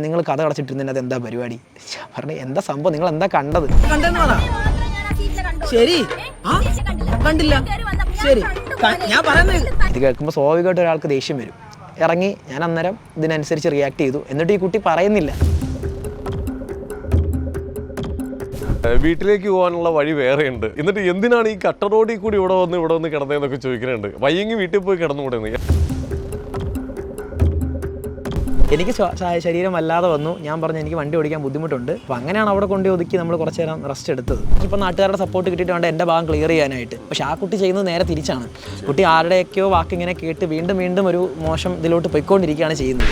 നിങ്ങൾ കഥ അടച്ചിട്ടിരുന്നതിന് അത് എന്താ പരിപാടി? പറഞ്ഞു എന്താ സംഭവം, നിങ്ങൾ എന്താ കണ്ടത്? ശരി കണ്ടില്ല ശരി ഞാൻ പറയുന്നത്. ഇത് കേൾക്കുമ്പോൾ സ്വാഭാവികമായിട്ട് ഒരാൾക്ക് ദേഷ്യം വരും. ഇറങ്ങി ഞാൻ അന്നേരം ഇതിനനുസരിച്ച് റിയാക്ട് ചെയ്തു. എന്നിട്ട് ഈ കുട്ടി പറയുന്നില്ല. വീട്ടിലേക്ക് പോകാനുള്ള വഴി വേറെയുണ്ട്, എന്നിട്ട് എന്തിനാണ് ഈ കട്ട റോഡിൽ കൂടി ഇവിടെ വന്ന് കിടന്നതെന്നൊക്കെ ചോദിക്കുന്നുണ്ട്. വയ്യെങ്കിൽ വീട്ടിൽ പോയി കിടന്നുകൂടെ? എനിക്ക് ശരീരം വല്ലാതെ വന്നു. ഞാൻ പറഞ്ഞു എനിക്ക് വണ്ടി ഓടിക്കാൻ ബുദ്ധിമുട്ടുണ്ട്. അപ്പോൾ അങ്ങനെയാണ് അവിടെ കൊണ്ട് ഒതുക്കി നമ്മൾ കുറച്ച് നേരം റെസ്റ്റ് എടുത്തത്. ഇപ്പോൾ നാട്ടുകാരുടെ സപ്പോർട്ട് കിട്ടിയിട്ട് വേണ്ട എൻ്റെ ഭാഗം ക്ലിയർ ചെയ്യാനായിട്ട്. പക്ഷേ ആ കുട്ടി ചെയ്യുന്നത് നേരെ തിരിച്ചാണ്. കുട്ടി ആരുടെയൊക്കെയോ വാക്കിങ്ങനെ കേട്ട് വീണ്ടും ഒരു മോശം ഇതിലോട്ട് പോയിക്കൊണ്ടിരിക്കുകയാണ് ചെയ്യുന്നത്.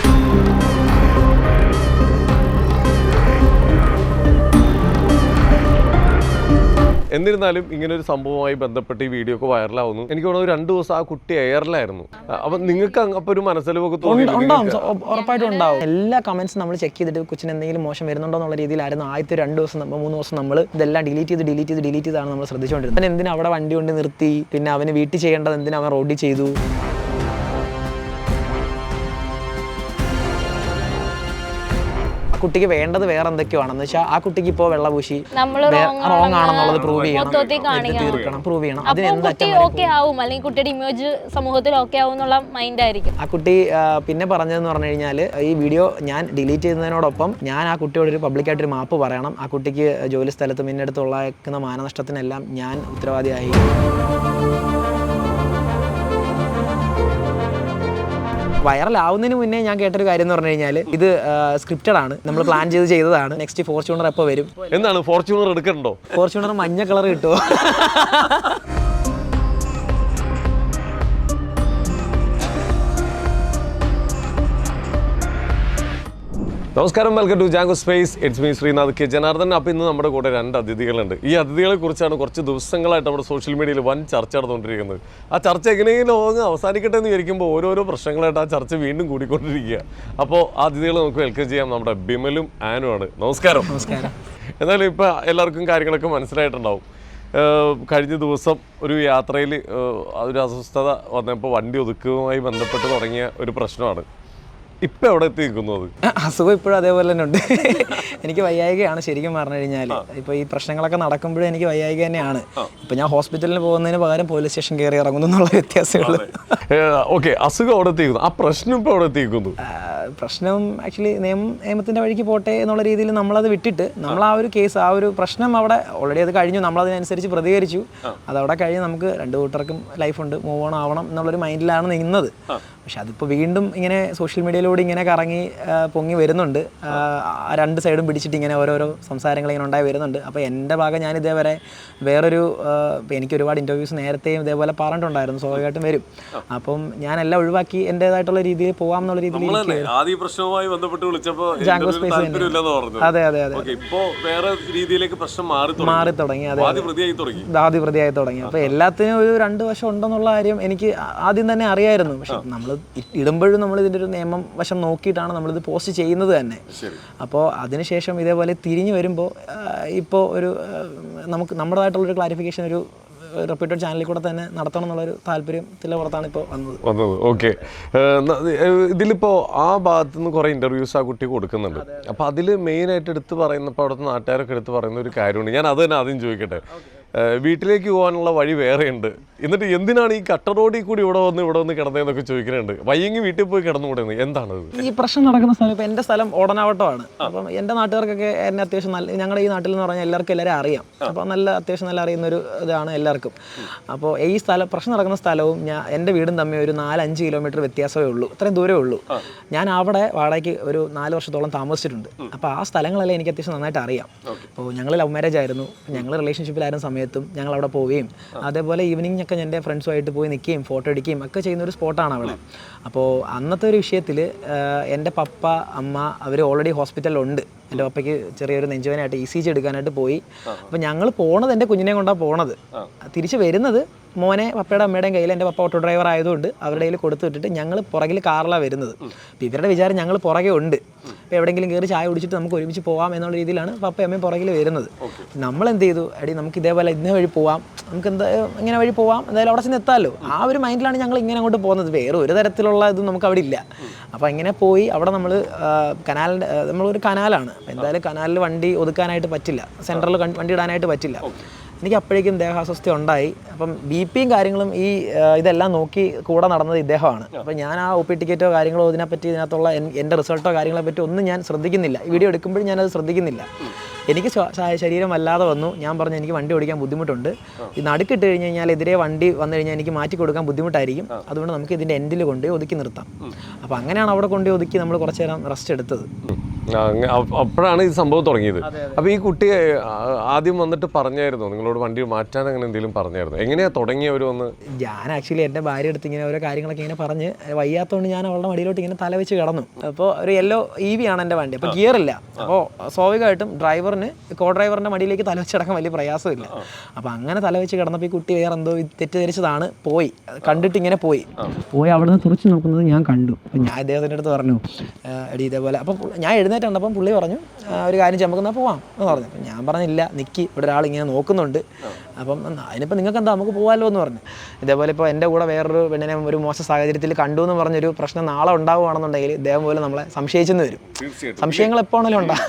എന്നിരുന്നാലും ഇങ്ങനൊരു സംഭവവുമായി ബന്ധപ്പെട്ട് ഈ വീഡിയോ ഒക്കെ വൈറലാവുന്നു. എനിക്ക് തോന്നുന്നു 2 ദിവസം ആ കുട്ടി എയറിലായിരുന്നു. അപ്പം നിങ്ങൾക്ക് അപ്പോൾ ഒരു മനസ്സിലൊക്കെ ഉണ്ടാവും, ഉറപ്പായിട്ടും ഉണ്ടാവും. എല്ലാ കമൻസും നമ്മൾ ചെക്ക് ചെയ്തിട്ട് കൊച്ചിന് എന്തെങ്കിലും മോശം വരുന്നുണ്ടോ എന്നുള്ള രീതിയിലായിരുന്നു ആദ്യത്തെ 2 ദിവസം 3 ദിവസം നമ്മൾ ഇതെല്ലാം ഡിലീറ്റ് ചെയ്താണ് നമ്മൾ ശ്രദ്ധിച്ചുകൊണ്ടിരുന്നത്. പിന്നെ എന്തിനാ അവിടെ വണ്ടി കൊണ്ട് നിർത്തി, പിന്നെ അവന് വീട്ടിൽ ചെയ്യേണ്ടത് എന്തിനാ അവൻ റോഡിൽ ചെയ്തു. കുട്ടിക്ക് വേണ്ടത് വേറെ എന്തൊക്കെയോ ആണെന്ന് വെച്ചാൽ ആ കുട്ടിക്ക് ഇപ്പോൾ വെള്ളപൂശി റോങ് ആണെന്നുള്ളത് പ്രൂവ് ചെയ്യണം, പ്രൂവ് ചെയ്യണം. ആ കുട്ടി പിന്നെ പറഞ്ഞതെന്ന് പറഞ്ഞു കഴിഞ്ഞാൽ ഈ വീഡിയോ ഞാൻ ഡിലീറ്റ് ചെയ്യുന്നതിനോടൊപ്പം ഞാൻ ആ കുട്ടിയോട് ഒരു പബ്ലിക്കായിട്ടൊരു മാപ്പ് പറയണം. ആ കുട്ടിക്ക് ജോലി സ്ഥലത്ത് മുന്നെടുത്തുള്ള മാനനഷ്ടത്തിനെല്ലാം ഞാൻ ഉത്തരവാദിയായി. വൈറലാവുന്നതിന് മുന്നേ ഞാൻ കേട്ടൊരു കാര്യം എന്ന് പറഞ്ഞു കഴിഞ്ഞാൽ ഇത് സ്ക്രിപ്റ്റഡ് ആണ്, നമ്മൾ പ്ലാൻ ചെയ്തതാണ്. നെക്സ്റ്റ് ഫോർച്യൂണർ എപ്പോൾ വരും? എന്താണ് ഫോർച്യൂണർ എടുക്കണ്ടോ? ഫോർച്യൂണർ മഞ്ഞ കളർ കിട്ടുമോ? നമസ്കാരം, welcome to Jango Space. It's me Sreenath K Janardhan. അപ്പോൾ ഇന്ന് നമ്മുടെ കൂടെ 2 അതിഥികളുണ്ട്. ഈ അതിഥികളെ കുറിച്ചാണ് കുറച്ച് ദിവസങ്ങളായിട്ട് നമ്മുടെ സോഷ്യൽ മീഡിയയിൽ വൻ ചർച്ച നടന്നുകൊണ്ടിരിക്കുന്നത്. ആ ചർച്ച എങ്ങനെയെങ്കിലും അവസാനിക്കട്ടെ എന്ന് വിചാരിക്കുമ്പോൾ ഓരോരോ പ്രശ്നങ്ങളായിട്ട് ആ ചർച്ച വീണ്ടും കൂടിക്കൊണ്ടിരിക്കുക. അപ്പോൾ ആ അതിഥികളെ നമുക്ക് വെൽക്കം ചെയ്യാം. നമ്മുടെ ബിമലും ആനുമാണ്. നമസ്കാരം. എന്നാലും ഇപ്പോൾ എല്ലാവർക്കും കാര്യങ്ങളൊക്കെ മനസ്സിലായിട്ടുണ്ടാവും. കഴിഞ്ഞ ദിവസം ഒരു യാത്രയിൽ ഒരു അസ്വസ്ഥത വന്നപ്പോൾ വണ്ടി ഒതുക്കവുമായി ബന്ധപ്പെട്ട് തുടങ്ങിയ ഒരു പ്രശ്നമാണ്. ഇപ്പം എവിടെ എത്തി നിൽക്കുന്നത്? അസുഖം ഇപ്പോഴും അതേപോലെ തന്നെ ഉണ്ട്. എനിക്ക് വയ്യായികയാണ് ശരിക്കും പറഞ്ഞു കഴിഞ്ഞാൽ. ഇപ്പോൾ ഈ പ്രശ്നങ്ങളൊക്കെ നടക്കുമ്പോഴും എനിക്ക് വയ്യായിക തന്നെയാണ്. ഇപ്പം ഞാൻ ഹോസ്പിറ്റലിൽ പോകുന്നതിന് പകരം പോലീസ് സ്റ്റേഷൻ കയറി ഇറങ്ങുന്നു എന്നുള്ള വ്യത്യാസമുള്ളൂ. ഓക്കെ, അസുഖം അവിടെ എത്തിക്കുന്നു. ആ പ്രശ്നം ഇപ്പോൾ അവിടെ എത്തിക്കുന്നു. പ്രശ്നം ആക്ച്വലി നിയമത്തിൻ്റെ വഴിക്ക് പോട്ടെ എന്നുള്ള രീതിയിൽ നമ്മളത് വിട്ടിട്ട് നമ്മൾ ആ ഒരു കേസ്, ആ ഒരു പ്രശ്നം അവിടെ ഓൾറെഡി അത് കഴിഞ്ഞു. നമ്മളതിനനുസരിച്ച് പ്രതികരിച്ചു. അതവിടെ കഴിഞ്ഞ് നമുക്ക് 2 കൂട്ടർക്കും ലൈഫുണ്ട്, മൂവ് ഓൺ ആവണം എന്നുള്ളൊരു മൈൻഡിലാണ് നിന്നത്. പക്ഷെ അതിപ്പോൾ വീണ്ടും ഇങ്ങനെ സോഷ്യൽ മീഡിയയിലൂടെ ഇങ്ങനെ കറങ്ങി പൊങ്ങി വരുന്നുണ്ട്. 2 സൈഡും പിടിച്ചിട്ട് ഇങ്ങനെ ഓരോരോ സംസാരങ്ങൾ ഇങ്ങനെ ഉണ്ടായി വരുന്നുണ്ട്. അപ്പോൾ എൻ്റെ ഭാഗം ഞാൻ ഇതേവരെ വേറൊരു എനിക്ക് ഒരുപാട് ഇൻ്റർവ്യൂസ് നേരത്തെയും ഇതേപോലെ പറഞ്ഞിട്ടുണ്ടായിരുന്നു, സ്വാഭാവികമായിട്ടും വരും. അപ്പം ഞാനെല്ലാം ഒഴിവാക്കി എൻ്റേതായിട്ടുള്ള രീതിയിൽ പോകാം എന്നുള്ള രീതിയിൽ അതെ മാറി തുടങ്ങി. ആദ്യ പ്രതിയായി തുടങ്ങി. അപ്പോൾ എല്ലാത്തിനും ഒരു 2 വശം ഉണ്ടെന്നുള്ള കാര്യം എനിക്ക് ആദ്യം തന്നെ അറിയായിരുന്നു. പക്ഷെ നമ്മൾ ഇടുമ്പോഴും നമ്മൾ ഇതിൻ്റെ ഒരു നിയമം വശം നോക്കിയിട്ടാണ് നമ്മളിത് പോസ്റ്റ് ചെയ്യുന്നത് തന്നെ. അപ്പോൾ അതിനുശേഷം ഇതേപോലെ തിരിഞ്ഞു വരുമ്പോൾ ഇപ്പോൾ ഒരു നമുക്ക് നമ്മുടേതായിട്ടുള്ളൊരു ക്ലാരിഫിക്കേഷൻ ഒരു റെപ്യൂട്ടഡ് ചാനലിൽ കൂടെ തന്നെ നടത്തണം എന്നുള്ളൊരു താല്പര്യത്തിൻ്റെ പുറത്താണ് ഇപ്പോൾ വന്നത്. ഓക്കെ, ഇതിലിപ്പോൾ ആ ഭാഗത്തു നിന്ന് കുറേ ഇൻ്റർവ്യൂസ് ആ കുട്ടി കൊടുക്കുന്നുണ്ട്. അപ്പോൾ അതിൽ മെയിനായിട്ട് എടുത്ത് പറയുന്നപ്പോൾ അവിടുത്തെ നാട്ടുകാരൊക്കെ എടുത്ത് പറയുന്ന ഒരു കാര്യമുണ്ട്. ഞാൻ അത് തന്നെ ആദ്യം ചോദിക്കട്ടെ. വീട്ടിലേക്ക് പോകാനുള്ള വഴി വേറെയുണ്ട്, എന്നിട്ട് എന്തിനാണ് ഈ കട്ട റോഡിൽ കൂടി ഇവിടെ വന്ന് കിടന്നതെന്നൊക്കെ ചോദിക്കുന്നുണ്ട്. വയ്യെങ്കിൽ വീട്ടിൽ പോയി കിടന്നുകൂടെ? എന്താണത് ഈ പ്രശ്നം നടക്കുന്ന സ്ഥലം? ഇപ്പോൾ എൻ്റെ സ്ഥലം ഓടനാവട്ടമാണ്. അപ്പം എൻ്റെ നാട്ടുകാർക്കൊക്കെ എന്നെ അത്യാവശ്യം നല്ല, ഞങ്ങളുടെ ഈ നാട്ടിൽ എന്ന് പറഞ്ഞാൽ എല്ലാവരും അറിയാം. അപ്പോൾ അത്യാവശ്യം നല്ല അറിയുന്നൊരു ഇതാണ് എല്ലാവർക്കും. അപ്പോൾ ഈ പ്രശ്നം നടക്കുന്ന സ്ഥലവും എൻ്റെ വീടും തമ്മിൽ ഒരു 4-5 കിലോമീറ്റർ വ്യത്യാസമേ ഉള്ളൂ, അത്രയും ദൂരമേ ഉള്ളൂ. ഞാൻ അവിടെ വാടകയ്ക്ക് ഒരു 4 വർഷത്തോളം താമസിച്ചിട്ടുണ്ട്. അപ്പോൾ ആ സ്ഥലങ്ങളെല്ലാം എനിക്ക് അത്യാവശ്യം നന്നായിട്ട് അറിയാം. അപ്പോൾ ഞങ്ങൾ ലവ് മാരേജ് ആയിരുന്നു, ഞങ്ങൾ റിലേഷൻഷിപ്പിലായിരുന്ന സമയത്തും ഞങ്ങൾ അവിടെ പോവുകയും അതേപോലെ ഈവനിങ് ഒക്കെ എൻ്റെ ഫ്രണ്ട്സുമായിട്ട് പോയി നിൽക്കുകയും ഫോട്ടോ എടുക്കുകയും ഒക്കെ ചെയ്യുന്ന ഒരു സ്പോട്ടാണ് അവിടെ. അപ്പോൾ അന്നത്തെ ഒരു വിഷയത്തിൽ എൻ്റെ പപ്പ അമ്മ അവർ ഓൾറെഡി ഹോസ്പിറ്റലിലുണ്ട്. എൻ്റെ പപ്പയ്ക്ക് ചെറിയൊരു നെഞ്ചുവേദനയായിട്ട് ECG എടുക്കാനായിട്ട് പോയി. അപ്പോൾ ഞങ്ങൾ പോണത് എൻ്റെ കുഞ്ഞിനെ കൊണ്ടാണ് പോണത്. തിരിച്ച് വരുന്നത് മോനെ പപ്പയുടെ അമ്മയുടെയും കയ്യിൽ എൻ്റെ പപ്പ ഓട്ടോ ഡ്രൈവർ ആയതുകൊണ്ട് അവരുടെ കയ്യിൽ കൊടുത്തു വിട്ടിട്ട് ഞങ്ങൾ പുറകിൽ കാറിലാണ് വരുന്നത്. അപ്പോൾ ഇവരുടെ വിചാരം ഞങ്ങൾ പുറകെ ഉണ്ട്, അപ്പോൾ എവിടെയെങ്കിലും കയറി ചായ കുടിച്ചിട്ട് നമുക്ക് ഒരുമിച്ച് പോകാം എന്നുള്ള രീതിയിലാണ് പപ്പയും അമ്മയും പുറകിൽ വരുന്നത്. നമ്മൾ എന്ത് ചെയ്തു, എടി നമുക്ക് ഇതേപോലെ ഇന്ന വഴി പോവാം, നമുക്ക് എന്താ ഇങ്ങനെ വഴി പോവാം, എന്തായാലും അവിടെ ചെന്ന് എത്താമല്ലോ, ആ ഒരു മൈൻഡിലാണ് ഞങ്ങൾ ഇങ്ങനെ അങ്ങോട്ട് പോകുന്നത്. വേറെ ഒരു തരത്തിലുള്ള ഇതും നമുക്ക് അവിടെ ഇല്ല. അപ്പോൾ ഇങ്ങനെ പോയി അവിടെ നമ്മൾ കനാലിൻ്റെ നമ്മളൊരു കനാലാണ്, അപ്പോൾ എന്തായാലും കനാലിൽ വണ്ടി ഒതുക്കാനായിട്ട് പറ്റില്ല, സെൻറ്ററിൽ വണ്ടി ഇടാനായിട്ട് പറ്റില്ല. എനിക്ക് അപ്പോഴേക്കും ദേഹാസ്വസ്ഥ ഉണ്ടായി. അപ്പം ബിപിയും കാര്യങ്ങളും ഈ ഇതെല്ലാം നോക്കി കൂടെ നടന്നത് ഇദ്ദേഹമാണ്. അപ്പം ഞാൻ ആ OP ടിക്കറ്റോ കാര്യങ്ങളോ ഇതിനെപ്പറ്റി ഇതിനകത്തുള്ള എൻ്റെ റിസൾട്ടോ കാര്യങ്ങളെ പറ്റി ഒന്നും ഞാൻ ശ്രദ്ധിക്കുന്നില്ല. ഈ വീഡിയോ എടുക്കുമ്പോഴും ഞാനത് ശ്രദ്ധിക്കുന്നില്ല. എനിക്ക് ശരീരം വല്ലാതെ വന്നു. ഞാൻ പറഞ്ഞു എനിക്ക് വണ്ടി ഓടിക്കാൻ ബുദ്ധിമുട്ടുണ്ട്, ഈ നടുക്കിട്ട് കഴിഞ്ഞ് കഴിഞ്ഞാൽ എതിരെ വണ്ടി വന്നു കഴിഞ്ഞാൽ എനിക്ക് മാറ്റി കൊടുക്കാൻ ബുദ്ധിമുട്ടായിരിക്കും, അതുകൊണ്ട് നമുക്ക് ഇതിൻ്റെ എൻഡിൽ കൊണ്ടുപോയി ഒതുക്കി നിർത്താം. അപ്പോൾ അങ്ങനെയാണ് അവിടെ കൊണ്ടുപോയി ഒതുക്കി നമ്മൾ കുറച്ച് നേരം റെസ്റ്റ് എടുത്തത്. അപ്പോഴാണ് ഈ സംഭവം തുടങ്ങിയത്. അപ്പോൾ ഈ കുട്ടി ആദ്യം വന്നിട്ട് പറഞ്ഞായിരുന്നു നിങ്ങളോട് വണ്ടി മാറ്റാൻ അങ്ങനെ എന്തെങ്കിലും പറഞ്ഞായിരുന്നു? എങ്ങനെയാണ് തുടങ്ങിയവർ വന്ന്? ഞാൻ ആക്ച്വലി എൻ്റെ ഭാര്യ അടുത്ത് ഇങ്ങനെ ഓരോ കാര്യങ്ങളൊക്കെ ഇങ്ങനെ പറഞ്ഞ് വയ്യാത്തതുകൊണ്ട് ഞാൻ അവളുടെ മടിയിലോട്ട് ഇങ്ങനെ തല വെച്ച് കിടന്നു. അപ്പോൾ ഒരു യെല്ലോ EV ആണ് എൻ്റെ വണ്ടി, അപ്പോൾ ഗിയർ ഇല്ല. അപ്പോൾ സ്വാഭാവികമായിട്ടും ഡ്രൈവറിന് ഡ്രൈവറിൻ്റെ മടിയിലേക്ക് തല വെച്ച് കിടക്കാൻ വലിയ പ്രയാസമില്ല. അപ്പോൾ അങ്ങനെ തല വെച്ച് കിടന്നപ്പോൾ ഈ കുട്ടി വേറെ എന്തോ തെറ്റിദ്ധരിച്ചതാണ്, പോയി കണ്ടിട്ട് ഇങ്ങനെ പോയി അവിടെ നിന്ന് തുറച്ച് നോക്കുന്നത് ഞാൻ കണ്ടു. അപ്പോൾ ഞാൻ ഇദ്ദേഹത്തിൻ്റെ അടുത്ത് പറഞ്ഞു എടി ഇതേപോലെ. അപ്പോൾ ഞാൻ എഴുന്നേറ്റുണ്ടപ്പം പുള്ളി പറഞ്ഞു ഒരു കാര്യം ചമക്കുന്ന പോവാം എന്ന് പറഞ്ഞു. അപ്പം ഞാൻ പറഞ്ഞില്ല, നിൽക്കി ഇവിടെ ഒരാൾ ഇങ്ങനെ നോക്കുന്നുണ്ട്, അപ്പം അതിനിപ്പോൾ നിങ്ങൾക്ക് എന്താ നമുക്ക് പോകാമല്ലോ എന്ന് പറഞ്ഞു. ഇതേപോലെ ഇപ്പോൾ എൻ്റെ കൂടെ വേറൊരു പെണ്ണിനെ ഒരു മോശം സാഹചര്യത്തിൽ കണ്ടു എന്ന് പറഞ്ഞൊരു പ്രശ്നം നാളെ ഉണ്ടാവുകയാണെന്നുണ്ടെങ്കിൽ ഇദ്ദേഹം പോലെ നമ്മളെ സംശയിച്ചെന്ന് വരും. സംശയങ്ങൾ എപ്പോഴാണെങ്കിലും ഉണ്ടാകും,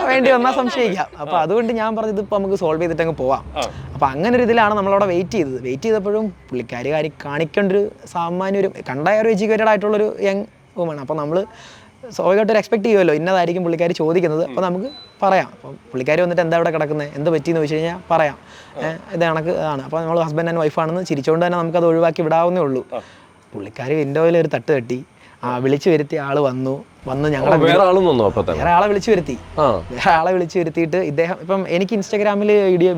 വേണ്ടി വന്നാൽ സംശയിക്കാം. അപ്പോൾ അതുകൊണ്ട് ഞാൻ പറഞ്ഞത് ഇപ്പോൾ നമുക്ക് സോൾവ് ചെയ്തിട്ട് അങ്ങ് പോവാം. അപ്പോൾ അങ്ങനെ ഒരു ഇതിലാണ് നമ്മളവിടെ വെയിറ്റ് ചെയ്തപ്പോഴും പുള്ളിക്കാരി കാണിക്കേണ്ട ഒരു സാമാന്യ ഒരു കണ്ടായ ഒരു എഡ്യൂക്കേറ്റഡ് ആയിട്ടുള്ളൊരു യങ് വുമൺ. അപ്പോൾ നമ്മൾ സ്വാഭാവികമായിട്ട് ഒരു എക്സ്പെക്ട് ചെയ്യുമല്ലോ ഇന്നതായിരിക്കും പുള്ളിക്കാരി ചോദിക്കുന്നത്. അപ്പോൾ നമുക്ക് പറയാം. അപ്പം പുള്ളിക്കാരി വന്നിട്ട് എന്താ ഇവിടെ കിടക്കുന്നത്, എന്ത് പറ്റിയെന്ന് ചോദിച്ചു കഴിഞ്ഞാൽ പറയാം, ഇത് കണക്ക് ആണ്. അപ്പോൾ നമ്മൾ ഹസ്ബൻഡ് ആൻഡ് വൈഫാണെന്ന് ചിരിച്ചുകൊണ്ട് തന്നെ നമുക്കത് ഒഴിവാക്കി വിടാവുന്നേ ഉള്ളൂ. പുള്ളിക്കാരി വിൻഡോയിൽ ഒരു തട്ട് തട്ടി, വിളിച്ചു വരുത്തി ആൾ വന്നു ഞങ്ങളുടെ വേറെ ആളെ വിളിച്ചു വരുത്തിയിട്ട് ഇദ്ദേഹം ഇപ്പം എനിക്ക് ഇൻസ്റ്റാഗ്രാമിൽ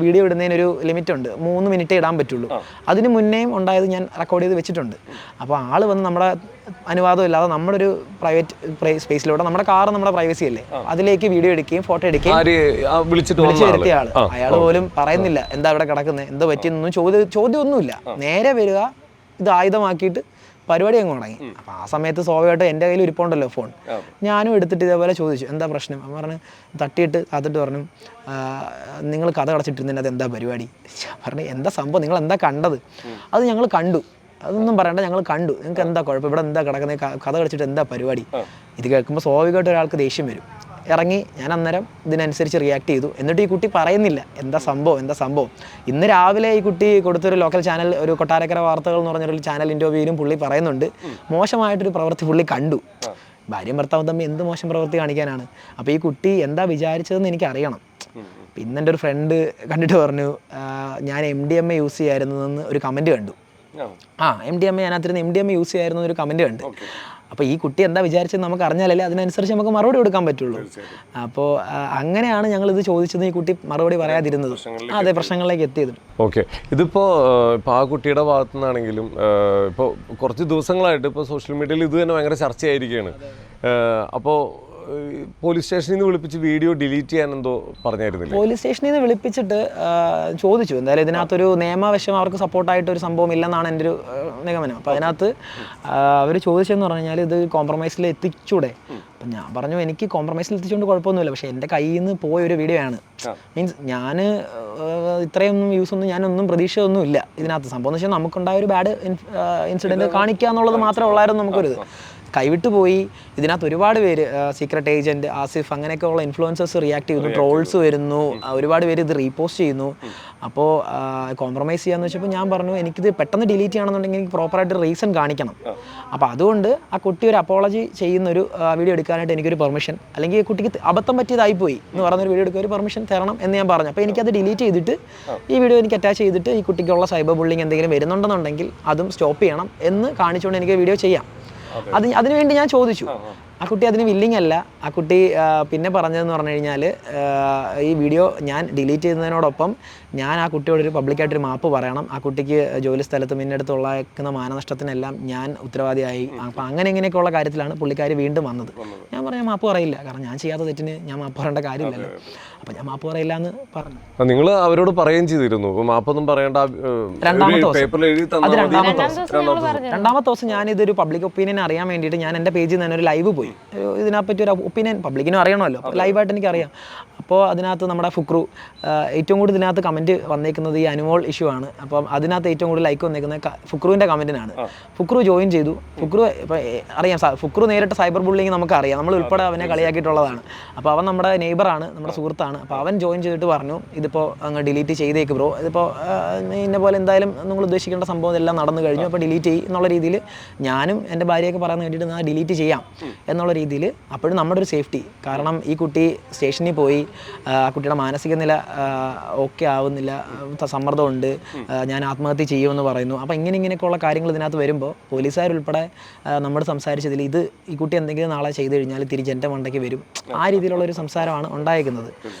വീഡിയോ ഇടുന്നതിനൊരു ലിമിറ്റ് ഉണ്ട്, 3 മിനിറ്റേ ഇടാൻ പറ്റുള്ളൂ. അതിന് മുന്നേയും ഉണ്ടായത് ഞാൻ റെക്കോർഡ് ചെയ്ത് വെച്ചിട്ടുണ്ട്. അപ്പോൾ ആൾ വന്ന് നമ്മുടെ അനുവാദം ഇല്ലാതെ നമ്മുടെ ഒരു പ്രൈവറ്റ് സ്പേസിലൂടെ, നമ്മുടെ കാർ നമ്മുടെ പ്രൈവസി അല്ലേ, അതിലേക്ക് വീഡിയോ എടുക്കുകയും ഫോട്ടോ എടുക്കുകയും വിളിച്ചു വരുത്തിയ ആൾ. അയാൾ പോലും പറയുന്നില്ല എന്താ ഇവിടെ കിടക്കുന്നത്, എന്താ പറ്റിയെന്നൊന്നും ചോദ്യമൊന്നുമില്ല. നേരെ വരിക, ഇത് ആയുധമാക്കിയിട്ട് പരിപാടി അങ്ങ് തുടങ്ങി. അപ്പോൾ ആ സമയത്ത് സ്വാഭാവികമായിട്ട് എൻ്റെ കയ്യിൽ ഇരിപ്പുണ്ടല്ലോ ഫോൺ, ഞാനും എടുത്തിട്ട് ഇതേപോലെ ചോദിച്ചു എന്താ പ്രശ്നം. അപ്പം പറഞ്ഞ് തട്ടിയിട്ട് പറഞ്ഞു നിങ്ങൾ കഥ അടച്ചിട്ടിരുന്നതിന് അത് എന്താ പരിപാടി. പറഞ്ഞു എന്താ സംഭവം, നിങ്ങൾ എന്താ കണ്ടത്. അത് ഞങ്ങൾ കണ്ടു, അതൊന്നും പറയണ്ട, ഞങ്ങൾ കണ്ടു, നിങ്ങൾക്ക് എന്താ കുഴപ്പം, ഇവിടെ എന്താ കിടക്കുന്നത്, കഥ കളിച്ചിട്ട് എന്താ പരിപാടി. ഇത് കേൾക്കുമ്പോൾ സ്വാഭാവികമായിട്ട് ഒരാൾക്ക് ദേഷ്യം വരും. ഇറങ്ങി ഞാൻ അന്നേരം ഇതിനനുസരിച്ച് റിയാക്ട് ചെയ്തു. എന്നിട്ട് ഈ കുട്ടി പറയുന്നില്ല എന്താ സംഭവം. ഇന്ന് രാവിലെ ഈ കുട്ടി കൊടുത്തൊരു ലോക്കൽ ചാനൽ, ഒരു കൊട്ടാരക്കര വാർത്തകൾ എന്ന് പറഞ്ഞൊരു ചാനൽ ഇൻ്റർവ്യൂവിലും പുള്ളി പറയുന്നുണ്ട് മോശമായിട്ടൊരു പ്രവൃത്തി പുള്ളി കണ്ടു. ഭാര്യയും ഭർത്താവും തമ്മിൽ എന്ത് മോശം പ്രവൃത്തി കാണിക്കാനാണ്. അപ്പോൾ ഈ കുട്ടി എന്താ വിചാരിച്ചതെന്ന് എനിക്കറിയണം. പിന്നെ എൻ്റെ ഒരു ഫ്രണ്ട് കണ്ടിട്ട് പറഞ്ഞു ഞാൻ MDMA യൂസ് ചെയ്യായിരുന്നതെന്ന് ഒരു കമൻറ്റ് കണ്ടു. MDMA അതിനകത്തിരുന്ന് MDMA യൂസ് ചെയ്യായിരുന്നു ഒരു കമൻറ്റ് കണ്ട്. അപ്പോൾ ഈ കുട്ടി എന്താ വിചാരിച്ചത് നമുക്ക് അറിഞ്ഞാലല്ലേ അതിനനുസരിച്ച് നമുക്ക് മറുപടി കൊടുക്കാൻ പറ്റുള്ളൂ. അപ്പോൾ അങ്ങനെയാണ് ഞങ്ങളിത് ചോദിച്ചത്, ഈ കുട്ടി മറുപടി പറയാതിരുന്നത്. അതെ, പ്രശ്നങ്ങളിലേക്ക് എത്തിയത്. ഓക്കെ, ഇതിപ്പോൾ ആ കുട്ടിയുടെ ഭാഗത്തു നിന്നാണെങ്കിലും ഇപ്പോൾ കുറച്ച് ദിവസങ്ങളായിട്ട് ഇപ്പോൾ സോഷ്യൽ മീഡിയയിൽ ഇത് തന്നെ ഭയങ്കര ചർച്ചയായിരിക്കുകയാണ്. അപ്പോൾ പോലീസ് സ്റ്റേഷനിൽ നിന്ന് വിളിപ്പിച്ച് വീഡിയോ ഡിലീറ്റ് ചെയ്യാൻ എന്തോ പറഞ്ഞായിരുന്നില്ല? പോലീസ് സ്റ്റേഷനിൽ നിന്ന് വിളിപ്പിച്ചിട്ട് ചോദിച്ചു, എന്തായാലും ഇതിനകത്തൊരു നിയമവശം അവർക്ക് സപ്പോർട്ടായിട്ട് ഒരു സംഭവം ഇല്ലെന്നാണ് എൻ്റെ ഒരു നിഗമനം. അപ്പോൾ അതിനകത്ത് അവർ ചോദിച്ചതെന്ന് പറഞ്ഞു കഴിഞ്ഞാൽ ഇത് കോംപ്രമൈസിൽ എത്തിച്ചൂടെ. അപ്പം ഞാൻ പറഞ്ഞു എനിക്ക് കോംപ്രമൈസിൽ എത്തിച്ചുകൊണ്ട് കുഴപ്പമൊന്നുമില്ല, പക്ഷേ എൻ്റെ കയ്യിൽ നിന്ന് പോയൊരു വീഡിയോ ആണ്. മീൻസ് ഞാൻ ഇത്രയൊന്നും വ്യൂസൊന്നും ഞാനൊന്നും പ്രതീക്ഷയൊന്നും ഇല്ല ഇതിനകത്ത്. സംഭവം എന്ന് വെച്ചാൽ നമുക്കുണ്ടായ ഒരു ബാഡ് ഇൻസിഡൻറ്റ് കാണിക്കുക എന്നുള്ളത് മാത്രമേ ഉള്ളായിരുന്നു നമുക്കൊരിത്. കൈവിട്ട് പോയി. ഇതിനകത്ത് ഒരുപാട് പേര് സീക്രട്ട് ഏജൻറ്റ്, ആസിഫ്, അങ്ങനെയൊക്കെ ഉള്ള ഇൻഫ്ലുവൻസേഴ്സ് റിയാക്ട് ചെയ്യുന്നു, ട്രോൾസ് വരുന്നു, ഒരുപാട് പേര് ഇത് റീപോസ്റ്റ് ചെയ്യുന്നു. അപ്പോൾ കോംപ്രമൈസ് ചെയ്യാന്ന് വെച്ചപ്പോൾ ഞാൻ പറഞ്ഞു എനിക്കിത് പെട്ടെന്ന് ഡിലീറ്റ് ചെയ്യണമെന്നുണ്ടെങ്കിൽ എനിക്ക് പ്രോപ്പറായിട്ട് റീസൺ കാണിക്കണം. അപ്പോൾ അതുകൊണ്ട് ആ കുട്ടി ഒരു അപ്പോളജി ചെയ്യുന്നൊരു വീഡിയോ എടുക്കാനായിട്ട് എനിക്കൊരു പെർമിഷൻ, അല്ലെങ്കിൽ കുട്ടിക്ക് അബദ്ധം പറ്റിയതായിപ്പോയി എന്ന് പറയുന്നൊരു വീഡിയോ എടുക്കാൻ ഒരു പെർമിഷൻ തരണം എന്ന് ഞാൻ പറഞ്ഞു. അപ്പോൾ എനിക്കത് ഡിലീറ്റ് ചെയ്തിട്ട് ഈ വീഡിയോ എനിക്ക് അറ്റാച്ച് ചെയ്തിട്ട് ഈ കുട്ടിക്കുള്ള സൈബർ ബുള്ളിങ് എന്തെങ്കിലും വരുന്നുണ്ടെന്നുണ്ടെങ്കിൽ അതും സ്റ്റോപ്പ് ചെയ്യണം എന്ന് കാണിച്ചുകൊണ്ട് എനിക്ക് വീഡിയോ ചെയ്യാം. അതിനുവേണ്ടി ഞാൻ ചോദിച്ചു. ആ കുട്ടി അതിന് വില്ലിങ് അല്ല. ആ കുട്ടി പിന്നെ പറഞ്ഞതെന്ന് പറഞ്ഞു കഴിഞ്ഞാൽ ഈ വീഡിയോ ഞാൻ ഡിലീറ്റ് ചെയ്യുന്നതിനോടൊപ്പം ഞാൻ ആ കുട്ടിയോടൊരു പബ്ലിക്കായിട്ടൊരു മാപ്പ് പറയണം, ആ കുട്ടിക്ക് ജോലി സ്ഥലത്ത് മുന്നെടുത്തുള്ളേക്കുന്ന മാനനഷ്ടത്തിനെല്ലാം ഞാൻ ഉത്തരവാദിയായി. അപ്പം അങ്ങനെ ഇങ്ങനെയൊക്കെയുള്ള കാര്യത്തിലാണ് പുള്ളിക്കാരി വീണ്ടും വന്നത്. ഞാൻ പറഞ്ഞു ഞാൻ മാപ്പ് പറയില്ല, കാരണം ഞാൻ ചെയ്യാത്ത തെറ്റിന് ഞാൻ മാപ്പ് പറയേണ്ട കാര്യമില്ലല്ലോ. അപ്പം ഞാൻ മാപ്പ് പറയില്ല എന്ന് പറഞ്ഞു. നിങ്ങൾ അവരോട് പറയുകയും ചെയ്തിരുന്നു മാപ്പൊന്നും പറയേണ്ട, രണ്ടാമത്തെ ദിവസം ഞാനിതൊരു പബ്ലിക് ഒപ്പീനിയൻ അറിയാൻ വേണ്ടിയിട്ട് ഞാൻ എൻ്റെ പേജിൽ നിന്ന് തന്നെ ഒരു ലൈവ് പോയി. ഇതിനെപ്പറ്റി ഒരു ഒപ്പീനിയൻ പബ്ലിക്കിനും അറിയണമല്ലോ, ലൈവായിട്ട് എനിക്കറിയാം. അപ്പോൾ അതിനകത്ത് നമ്മുടെ ഫുക്രു ഏറ്റവും കൂടുതൽ ഇതിനകത്ത് കമൻറ്റ് വന്നേക്കുന്നത് ഈ അനുമോൾ ഇഷ്യൂ ആണ്. അപ്പം അതിനകത്ത് ഏറ്റവും കൂടുതൽ ലൈക്ക് വന്നേക്കുന്നത് ഫുക്രുവിൻ്റെ കമൻറ്റിനാണ്. ഫുക്രു ജോയിൻ ചെയ്തു. ഫുക്രു ഇപ്പം അറിയാം, ഫുക്രു നേരിട്ട് സൈബർ ബുള്ളിങ് നമുക്കറിയാം, നമ്മൾ ഉൾപ്പെടെ അവനെ കളിയാക്കിയിട്ടുള്ളതാണ്. അപ്പോൾ അവൻ നമ്മുടെ നെയ്ബറാണ്, നമ്മുടെ സുഹൃത്താണ്. അപ്പോൾ അവൻ ജോയിൻ ചെയ്തിട്ട് പറഞ്ഞു ഇതിപ്പോൾ അങ്ങ് ഡിലീറ്റ് ചെയ്തേക്ക് ബ്രോ, ഇതിപ്പോൾ ഇന്ന പോലെ എന്തായാലും നിങ്ങൾ ഉദ്ദേശിക്കേണ്ട സംഭവം എല്ലാം നടന്നു കഴിഞ്ഞു, അപ്പോൾ ഡിലീറ്റ് ചെയ്യും എന്നുള്ള രീതിയിൽ ഞാനും എൻ്റെ ഭാര്യയൊക്കെ പറയാൻ വേണ്ടിയിട്ട് ഞാൻ ഡിലീറ്റ് ചെയ്യാം എന്നുള്ള രീതിയിൽ. അപ്പോഴും നമ്മുടെ ഒരു സേഫ്റ്റി, കാരണം ഈ കുട്ടി സ്റ്റേഷനിൽ പോയി, ആ കുട്ടിയുടെ മാനസിക നില ഓക്കെ ആവുന്നില്ല, സമ്മർദ്ദമുണ്ട്, ഞാൻ ആത്മഹത്യ ചെയ്യുമെന്ന് പറയുന്നു. അപ്പോൾ ഇങ്ങനെയൊക്കെയുള്ള കാര്യങ്ങൾ ഇതിനകത്ത് വരുമ്പോൾ പോലീസുകാരുൾപ്പെടെ നമ്മൾ സംസാരിച്ചതിൽ ഈ കുട്ടി എന്തെങ്കിലും നാളെ ചെയ്തു കഴിഞ്ഞാൽ തിരിച്ച് എൻ്റെ മണ്ടയ്ക്ക് വരും, ആ രീതിയിലുള്ളൊരു സംസാരമാണ് ഉണ്ടായിരിക്കുന്നത്.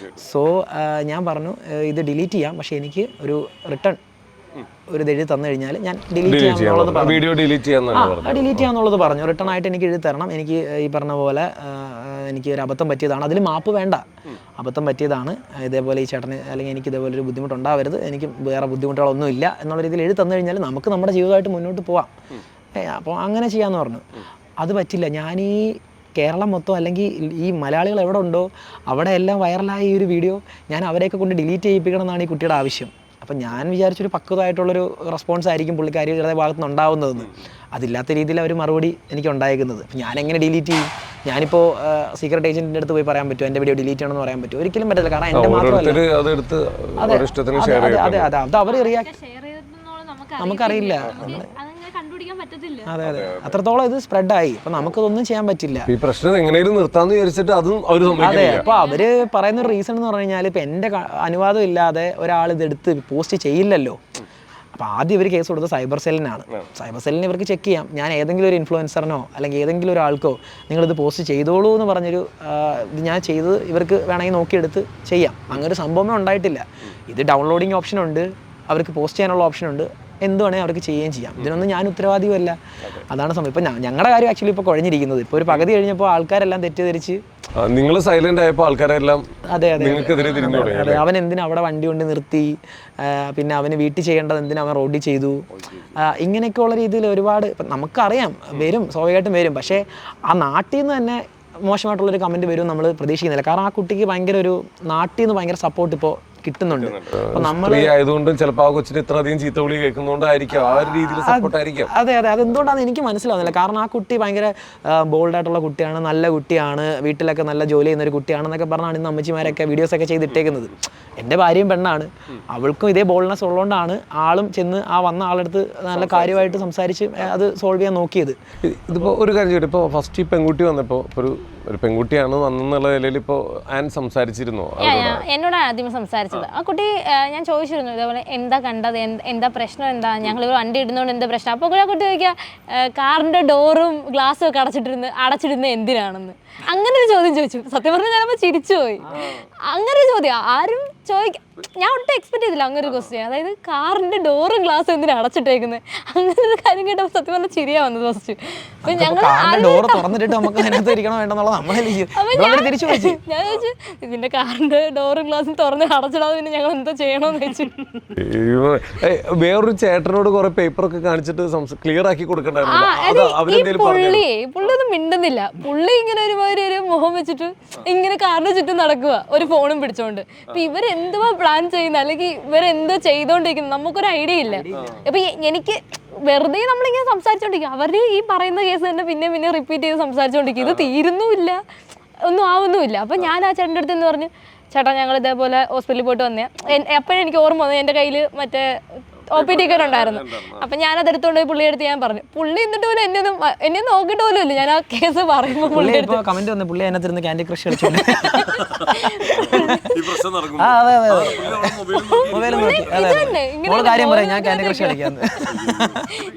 സോ ഞാൻ പറഞ്ഞു ഇത് ഡിലീറ്റ് ചെയ്യാം, പക്ഷേ എനിക്ക് ഒരു റിട്ടേൺ ഒരു എഴുതി തന്നു കഴിഞ്ഞാൽ ഞാൻ ഡിലീറ്റ് ചെയ്യാന്നുള്ളത് പറഞ്ഞു. ഡിലീറ്റ് ചെയ്യാന്നുള്ളത് പറഞ്ഞു. റിട്ടേൺ ആയിട്ട് എനിക്ക് എഴുതി തരണം. എനിക്ക് ഈ പറഞ്ഞ പോലെ എനിക്ക് ഒരു അബദ്ധം പറ്റിയതാണ്, അതിൽ മാപ്പ് വേണ്ട, അബദ്ധം പറ്റിയതാണ്, ഇതേപോലെ ഈ ചേട്ടന് അല്ലെങ്കിൽ എനിക്ക് ഇതേപോലെ ഒരു ബുദ്ധിമുട്ടുണ്ടാവരുത്, എനിക്ക് വേറെ ബുദ്ധിമുട്ടുകളൊന്നും ഇല്ല എന്നുള്ള രീതിയിൽ എഴുതി തന്നു കഴിഞ്ഞാൽ നമുക്ക് നമ്മുടെ ജീവിതമായിട്ട് മുന്നോട്ട് പോവാം. അപ്പോൾ അങ്ങനെ ചെയ്യാമെന്ന് പറഞ്ഞു. അത് പറ്റില്ല. ഞാൻ ഈ കേരളം മൊത്തം അല്ലെങ്കിൽ ഈ മലയാളികൾ എവിടെ ഉണ്ടോ അവിടെ എല്ലാം വൈറലായ ഈ ഒരു വീഡിയോ ഞാൻ അവരെയൊക്കെ കൊണ്ട് ഡിലീറ്റ് ചെയ്യിപ്പിക്കണം എന്നാണ് ഈ കുട്ടിയുടെ ആവശ്യം. അപ്പം ഞാൻ വിചാരിച്ചൊരു പക്വതായിട്ടുള്ളൊരു റെസ്പോൺസ് ആയിരിക്കും പുള്ളിക്കാരിയുടെ ഭാഗത്ത് നിന്ന് ഉണ്ടാവുന്നതെന്ന്. അതില്ലാത്ത രീതിയിൽ അവർ മറുപടി എനിക്ക് ഉണ്ടായിരിക്കുന്നത്. അപ്പം ഞാനെങ്ങനെ ഡിലീറ്റ് ചെയ്യും? ഞാനിപ്പോൾ സീക്രട്ട് ഏജൻറ്റിൻ്റെ അടുത്ത് പോയി പറയാൻ പറ്റുമോ എൻ്റെ വീഡിയോ ഡിലീറ്റ് ചെയ്യണമെന്ന് പറയാൻ പറ്റുമോ? ഒരിക്കലും പറ്റില്ല. കാരണം എൻ്റെ മാത്രമല്ല, അതെ അത് അവർ നമുക്കറിയില്ല. അതെ അത്രത്തോളം ഇത് സ്പ്രെഡായി. അപ്പൊ നമുക്കതൊന്നും ചെയ്യാൻ പറ്റില്ല. ഈ പ്രശ്നം എങ്ങനെയും നിർത്താന്ന് വിചാരിച്ചിട്ട് അതും അതെ. അപ്പൊ അവര് പറയുന്ന ഒരു റീസൺ എന്ന് പറഞ്ഞു കഴിഞ്ഞാൽ ഇപ്പൊ എന്റെ അനുവാദം ഇല്ലാതെ ഒരാൾ ഇതെടുത്ത് പോസ്റ്റ് ചെയ്യില്ലല്ലോ. അപ്പോൾ ആദ്യം ഇവർ കേസ് കൊടുത്തത് സൈബർ സെല്ലിനാണ്. സൈബർ സെല്ലിന് ഇവർക്ക് ചെക്ക് ചെയ്യാം, ഞാൻ ഏതെങ്കിലും ഒരു ഇൻഫ്ലുവൻസറിനോ അല്ലെങ്കിൽ ഏതെങ്കിലും ഒരാൾക്കോ നിങ്ങളിത് പോസ്റ്റ് ചെയ്തോളൂ എന്ന് പറഞ്ഞൊരു ഇത് ഞാൻ ചെയ്ത് ഇവർക്ക് വേണമെങ്കിൽ നോക്കിയെടുത്ത് ചെയ്യാം. അങ്ങനെ ഒരു സംഭവമേ ഉണ്ടായിട്ടില്ല. ഇത് ഡൗൺലോഡിങ് ഓപ്ഷനുണ്ട്, അവർക്ക് പോസ്റ്റ് ചെയ്യാനുള്ള ഓപ്ഷനുണ്ട്, എന്ത് വേണമെങ്കിൽ അവർക്ക് ചെയ്യുകയും ചെയ്യാം. ഇതിനൊന്നും ഞാൻ ഉത്തരവാദിയുമല്ല. അതാണ് സംഭവം. ഇപ്പം ഞങ്ങളുടെ കാര്യം ആക്ച്വലി ഇപ്പോൾ കുഴഞ്ഞിരിക്കുന്നത്. ഇപ്പോൾ ഒരു പകുതി കഴിഞ്ഞപ്പോൾ ആൾക്കാരെല്ലാം തെറ്റിദ്ധരിച്ച് നിങ്ങൾ സൈലന്റ് ആയപ്പോൾ ആൾക്കാരെല്ലാം അതെ അവൻ എന്തിനാ അവിടെ വണ്ടി കൊണ്ട് നിർത്തി, പിന്നെ അവന് വീട്ടിൽ ചെയ്യേണ്ടത് എന്തിനാ അവൻ റോഡിൽ ചെയ്തു, ഇങ്ങനെയൊക്കെയുള്ള രീതിയിൽ ഒരുപാട് നമുക്കറിയാം വരും, സ്വാഭാവികമായിട്ടും വരും. പക്ഷേ ആ നാട്ടിൽ നിന്ന് തന്നെ മോശമായിട്ടുള്ളൊരു കമൻറ്റ് വരും നമ്മൾ പ്രതീക്ഷിക്കുന്നില്ല. കാരണം ആ കുട്ടിക്ക് ഭയങ്കര ഒരു നാട്ടിൽ നിന്ന് ഭയങ്കര സപ്പോർട്ട് ഇപ്പോൾ കിട്ടുന്നുണ്ട്. അപ്പൊ നമ്മൾ ആയതുകൊണ്ടും ചിലപ്പോൾ ആ കൊച്ചിന് ഇത്രയധികം ചീത്തവിളി കേൾക്കുന്നതുകൊണ്ടായിരിക്കും ആ ഒരു രീതിയിൽ സപ്പോർട്ട് ആയിരിക്കും. അതെ അതെന്തുകൊണ്ടാണെന്ന് എനിക്ക് മനസ്സിലാവുന്നില്ല. കാരണം ആ കുട്ടി ഭയങ്കര ബോൾഡായിട്ടുള്ള കുട്ടിയാണ്, നല്ല കുട്ടിയാണ്, വീട്ടിലൊക്കെ നല്ല ജോലി ചെയ്യുന്ന ഒരു കുട്ടിയാണെന്നൊക്കെ പറഞ്ഞാണ് ഇന്ന് അമ്മച്ചിമാരൊക്കെ വീഡിയോസൊക്കെ ചെയ്തിട്ടേക്കുന്നത്. എൻ്റെ ഭാര്യയും പെണ്ണാണ്, അവൾക്കും ഇതേ ബോൾഡ്നെസ് ഉള്ളതുകൊണ്ടാണ് ആളും ചെന്ന് ആ വന്ന ആളെടുത്ത് നല്ല കാര്യമായിട്ട് സംസാരിച്ച് അത് സോൾവ് ചെയ്യാൻ നോക്കിയത്. ഇതിപ്പോൾ ഒരു കാര്യം ചോദിച്ചു, ഇപ്പോൾ ഫസ്റ്റ് ഈ പെൺകുട്ടി വന്നപ്പോൾ ഒരു പെൺകുട്ടിയാണ് വന്നെന്നുള്ള നിലയിൽ ഇപ്പോൾ ആൻ സംസാരിച്ചിരുന്നോ? എന്നോട് ആദ്യം സംസാരിച്ചത് ആ കുട്ടി. ഞാൻ ചോദിച്ചിരുന്നു ഇതേപോലെ എന്താ കണ്ടത്, എന്താ പ്രശ്നം, എന്താ ഞങ്ങൾ വണ്ടി ഇടുന്നതുകൊണ്ട് എന്താ പ്രശ്നം. അപ്പോൾ ആ കുട്ടി ചോദിക്കുക കാറിൻ്റെ ഡോറും ഗ്ലാസ്സും ഒക്കെ അടച്ചിടുന്നത് എന്തിനാണെന്ന്. അങ്ങനെ ഒരു ചോദ്യം ചോദിച്ചു. സത്യം പറഞ്ഞാൽ ഞാനപ്പോൾ ചിരിച്ചുപോയി. അങ്ങനെ ഒരു ചോദ്യം ആരും ഞാൻ ഒട്ടും എക്സ്പെക്ട് ചെയ്തില്ല അങ്ങനെ ഒരു ക്വസ്റ്റ്യൻ. അതായത് കാറിന്റെ ഡോറും ഗ്ലാസും എന്തിനാ അടച്ചിട്ടേക്കുന്നത്, അങ്ങനെ ഒരു കാര്യം കേട്ടപ്പോൾ സത്യം പറഞ്ഞാൽ ചിരിയാ വന്നത് ഫസ്റ്റ്. അപ്പൊ ഞങ്ങൾ ഞാൻ ചോദിച്ചു ഇതിന്റെ കാറിന്റെ ഡോറും ഗ്ലാസും തുറന്ന് അടച്ചിടാതെ പിന്നെ ഞങ്ങൾ എന്താ ചെയ്യണമെന്ന് വെച്ചു. വേറൊരു ചേട്ടനോട് കുറെ പേപ്പറൊക്കെ കാണിച്ചിട്ട് ക്ലിയർ ആക്കി കൊടുക്കണ്ടായിരുന്നു. പുള്ളി ഒന്നും മിണ്ടുന്നില്ല. പുള്ളി ഇങ്ങനെ ഒരു മുഖം വെച്ചിട്ട് ഇങ്ങനെ കാറിന്റെ ചുറ്റും നടക്കുക, ഒരു ഫോണും പിടിച്ചോണ്ട്. അപ്പൊ ഇവരെന്തുവാ പ്ലാൻ ചെയ്യുന്നത് അല്ലെങ്കിൽ ഇവരെന്തോ ചെയ്തോണ്ടിരിക്കുന്നത് നമുക്കൊരു ഐഡിയ ഇല്ല. അപ്പൊ എനിക്ക് വെറുതെ നമ്മളിങ്ങനെ സംസാരിച്ചോണ്ടിരിക്കും. അവര് ഈ പറയുന്ന കേസ് തന്നെ പിന്നെ റിപ്പീറ്റ് ചെയ്ത് സംസാരിച്ചോണ്ടിരിക്കും. ഇത് തീരുന്നുമില്ല, ഒന്നും ആവുന്നുമില്ല. അപ്പൊ ഞാൻ ആ ചേട്ടൻ്റെ അടുത്ത് എന്ന് പറഞ്ഞു, ചേട്ടാ ഞങ്ങൾ ഇതേപോലെ ഹോസ്പിറ്റലിൽ പോയിട്ട് വന്നേ. എപ്പോഴും എനിക്ക് ഓർമ്മ വന്നു എൻ്റെ കയ്യിൽ മറ്റേ OP ടിക്കറ്റ് ഉണ്ടായിരുന്നു. അപ്പൊ ഞാനത് എടുത്തോണ്ട് പോയി പുള്ളിയുടെ അടുത്ത് ഞാൻ പറഞ്ഞു. പുള്ളി എന്നിട്ട് പോലും എന്നെ നോക്കിയിട്ട് പോലും ഇല്ല ഞാൻ ആ കേസ് പറയുമ്പോൾ. കമന്റ് വന്നു പുള്ളി അതിനകത്തിരുന്ന് ക്യാൻഡി ക്രഷ് കളിച്ചോണ്ട്